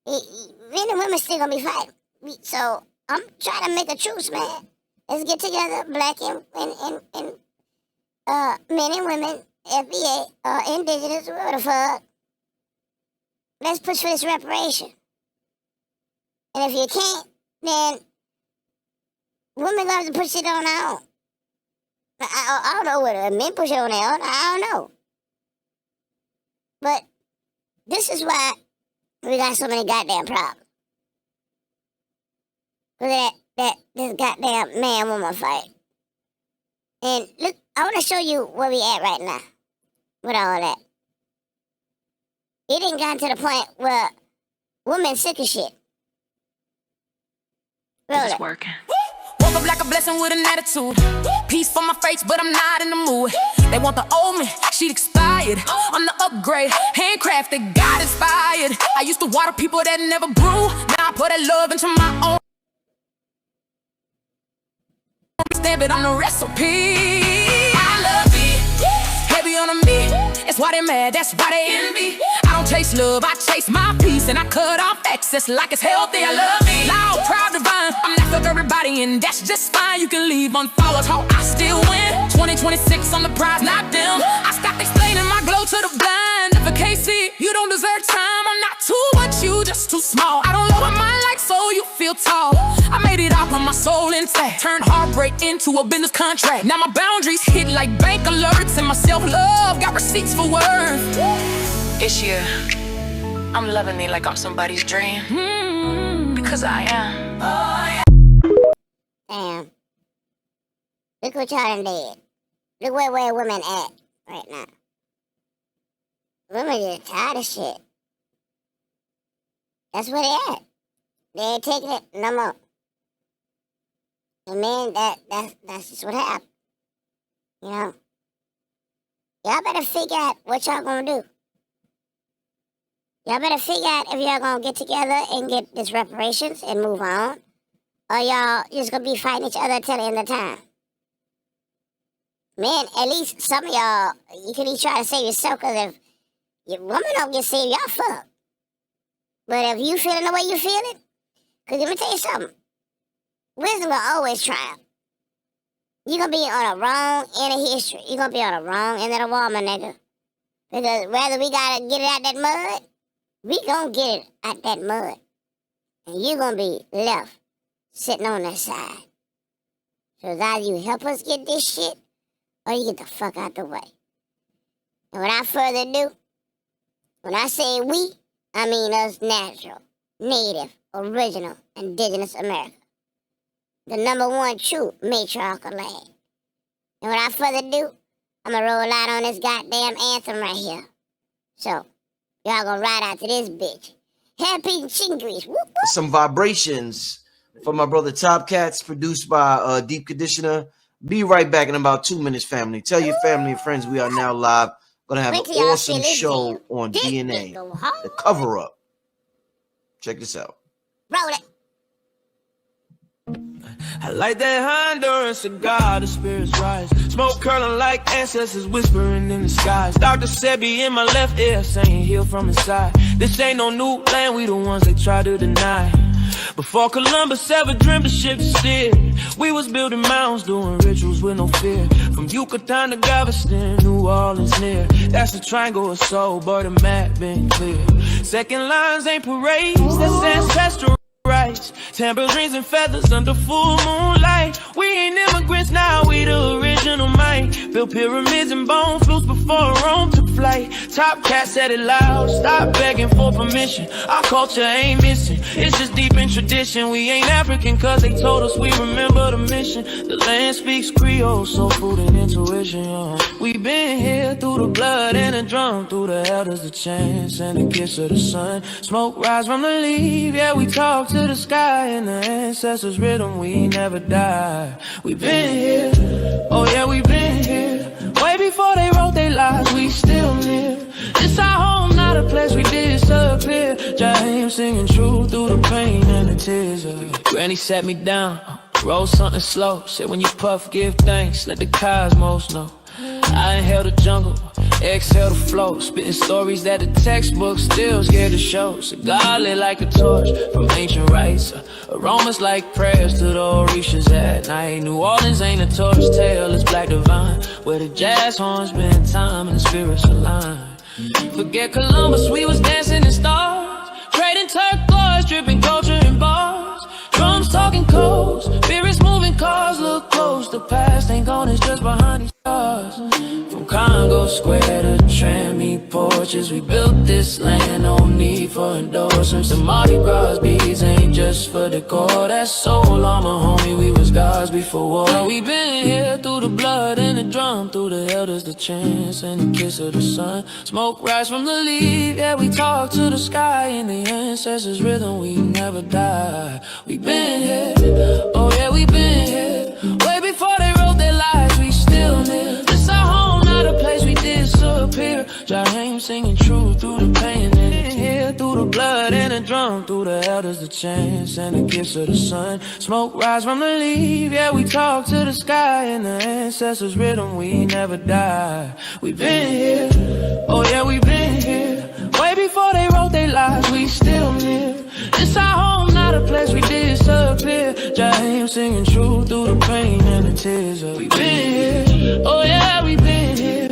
men and women still going to be fighting. So I'm trying to make a truce, man. Let's get together, black and men and women, FBA, indigenous, whatever the fuck. Let's push for this reparation. And if you can't, then women going to have to push it on their own. I don't know whether men push it on their own. I don't know. But this is why we got so many goddamn problems. Look at this goddamn man-woman fight. And look, I want to show you where we at right now with all that. It ain't gotten to the point where women sick of shit. Roll it. Working. Woke up like a blessing with an attitude. Peace for my face, but I'm not in the mood. They want the old me, she expired. I'm the upgrade, handcrafted, God inspired. I used to water people that never grew. Now I put that love into my own. Stamp it on the recipe. I love it, heavy on me. It's why they mad, that's why they envy. I don't chase love, I chase my peace. And I cut off excess like it's healthy, I love me. Loud, proud, divine, I'm not for everybody and that's just fine. You can leave unfollowed, how I still win. 2026 on the prize, not them. I stopped explaining my glow to the blind. If a KC, you don't deserve time. I'm not too much, you just too small. I don't know what mine like, so you feel tall. I made it out with my soul intact. Turned heartbreak into a business contract. Now my boundaries hit like bank alerts. And my self-love got receipts for worth. This year, I'm loving it like I'm somebody's dream. Because I am. Damn. Look what y'all done did. Look where women at right now. Women just tired of shit. That's where they at. They ain't taking it no more. And man, that's just what happened. You know? Y'all better figure out what y'all gonna do. Y'all better figure out if y'all gonna get together and get this reparations and move on. Or y'all just gonna be fighting each other till the end of time. Man, at least some of y'all, you can each try to save yourself, because if your woman don't get saved, y'all fuck. But if you feeling the way you feeling, because let me tell you something. Wisdom will always triumph. You're gonna be on the wrong end of history. You're gonna be on the wrong end of the wall, my nigga. Because whether we gotta get it out that mud, we gonna get it out that mud. And you gonna be left sitting on that side. So it's either you help us get this shit, or you get the fuck out the way. And without further ado, when I say we, I mean us natural, native, original, indigenous America. The #1 true matriarchal land. And without further ado, I'm gonna roll out on this goddamn anthem right here. So, y'all gonna ride out to this bitch. Happy and chicken grease. Whoop, whoop. Some vibrations for my brother Top Cats, produced by Deep Conditioner. Be right back in about 2 minutes, family. Tell your family and friends we are now live. Gonna have an awesome show on DNA. The cover up. Check this out. Roll it. I like that Honduran cigar, the spirits rise. Smoke curling like ancestors whispering in the skies. Dr. Sebi in my left ear saying heal from inside. This ain't no new land, we the ones they try to deny. Before Columbus ever dreamed of ships to steer, we was building mounds, doing rituals with no fear. From Yucatan to Galveston, New Orleans near. That's the triangle of soul, but the map been clear. Second lines ain't parades, that's ancestral rights. Tambourines and feathers under full moonlight. We ain't immigrants now, we the original might. Built pyramids and bone flutes before Rome took flight. Top Cat said it loud, stop begging for permission. Our culture ain't missing, it's just deep in tradition. We ain't African cause they told us we remember the mission. The land speaks Creole, soul food and intuition, yeah. We been here through the blood and the drum, through the elders, the chants and the kiss of the sun. Smoke rise from the leaf, yeah, we talk to the sky. And the ancestors' rhythm, we never die. We been here, oh yeah, we been here. Way before they wrote their lives, we still live. This our home, not a place we disappear. Jaheim singing true through the pain and the tears. Granny sat me down, roll something slow. Said when you puff, give thanks, let the cosmos know. I inhale the jungle, exhale the flow. Spitting stories that the textbook still scared to show. Cigar lit like a torch from ancient rites. Aromas like prayers to the Orishas at night. New Orleans ain't a torch tale, it's Black Divine, where the jazz horns spend time and the spirits align. Forget Columbus, we was dancing in stars, trading turquoise, dripping culture in bars. Drums talking codes, spirits moving cars. Look close, the past ain't gone, it's just behind these stars. From Congo Square to Trammy porches, we built this land, no need for endorsements. The Mardi Gras beads ain't just for decor, that's soul armor, homie, we was gods before war. We been here through the blood and the drum, through the elders, the chants and the kiss of the sun. Smoke rise from the leaf, yeah, we talk to the sky. In the ancestors' rhythm, we never die. We been here, oh yeah, we been here. Way before they wrote their lives, we still live. This our home, not a place we disappear. Jaheim singing true through the pain and the tear. Through the blood and the drum, through the elders, the chants and the kiss of the sun. Smoke rise from the leaf, yeah, we talk to the sky. In the ancestors' rhythm, we never die. We been here, oh yeah, we been here. Way before they wrote their lives, we still live. This our home, not a place we disappear. Jaheim singing true through the pain and the tears. We been here, oh yeah, we been here.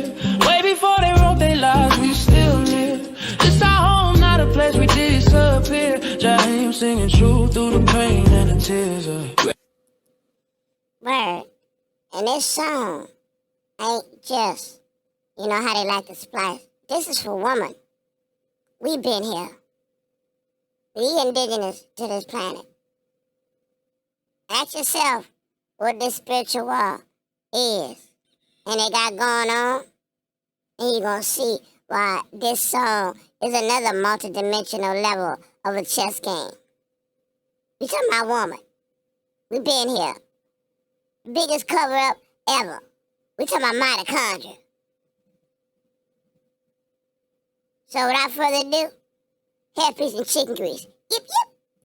Way before they wrote their lives, we still live. This our home, not a place we disappear. Jaheim singing true through the pain and the tears. Word. And this song ain't just, you know how they like to splice. This is for women. We been here. We indigenous to this planet. Ask yourself what this spiritual war is. And they got going on. And you're going to see why this song is another multidimensional level of a chess game. We talking about woman. We been here. Biggest cover up ever. We talking about mitochondria. So without further ado, hairpiece and chicken grease. Yip, yip.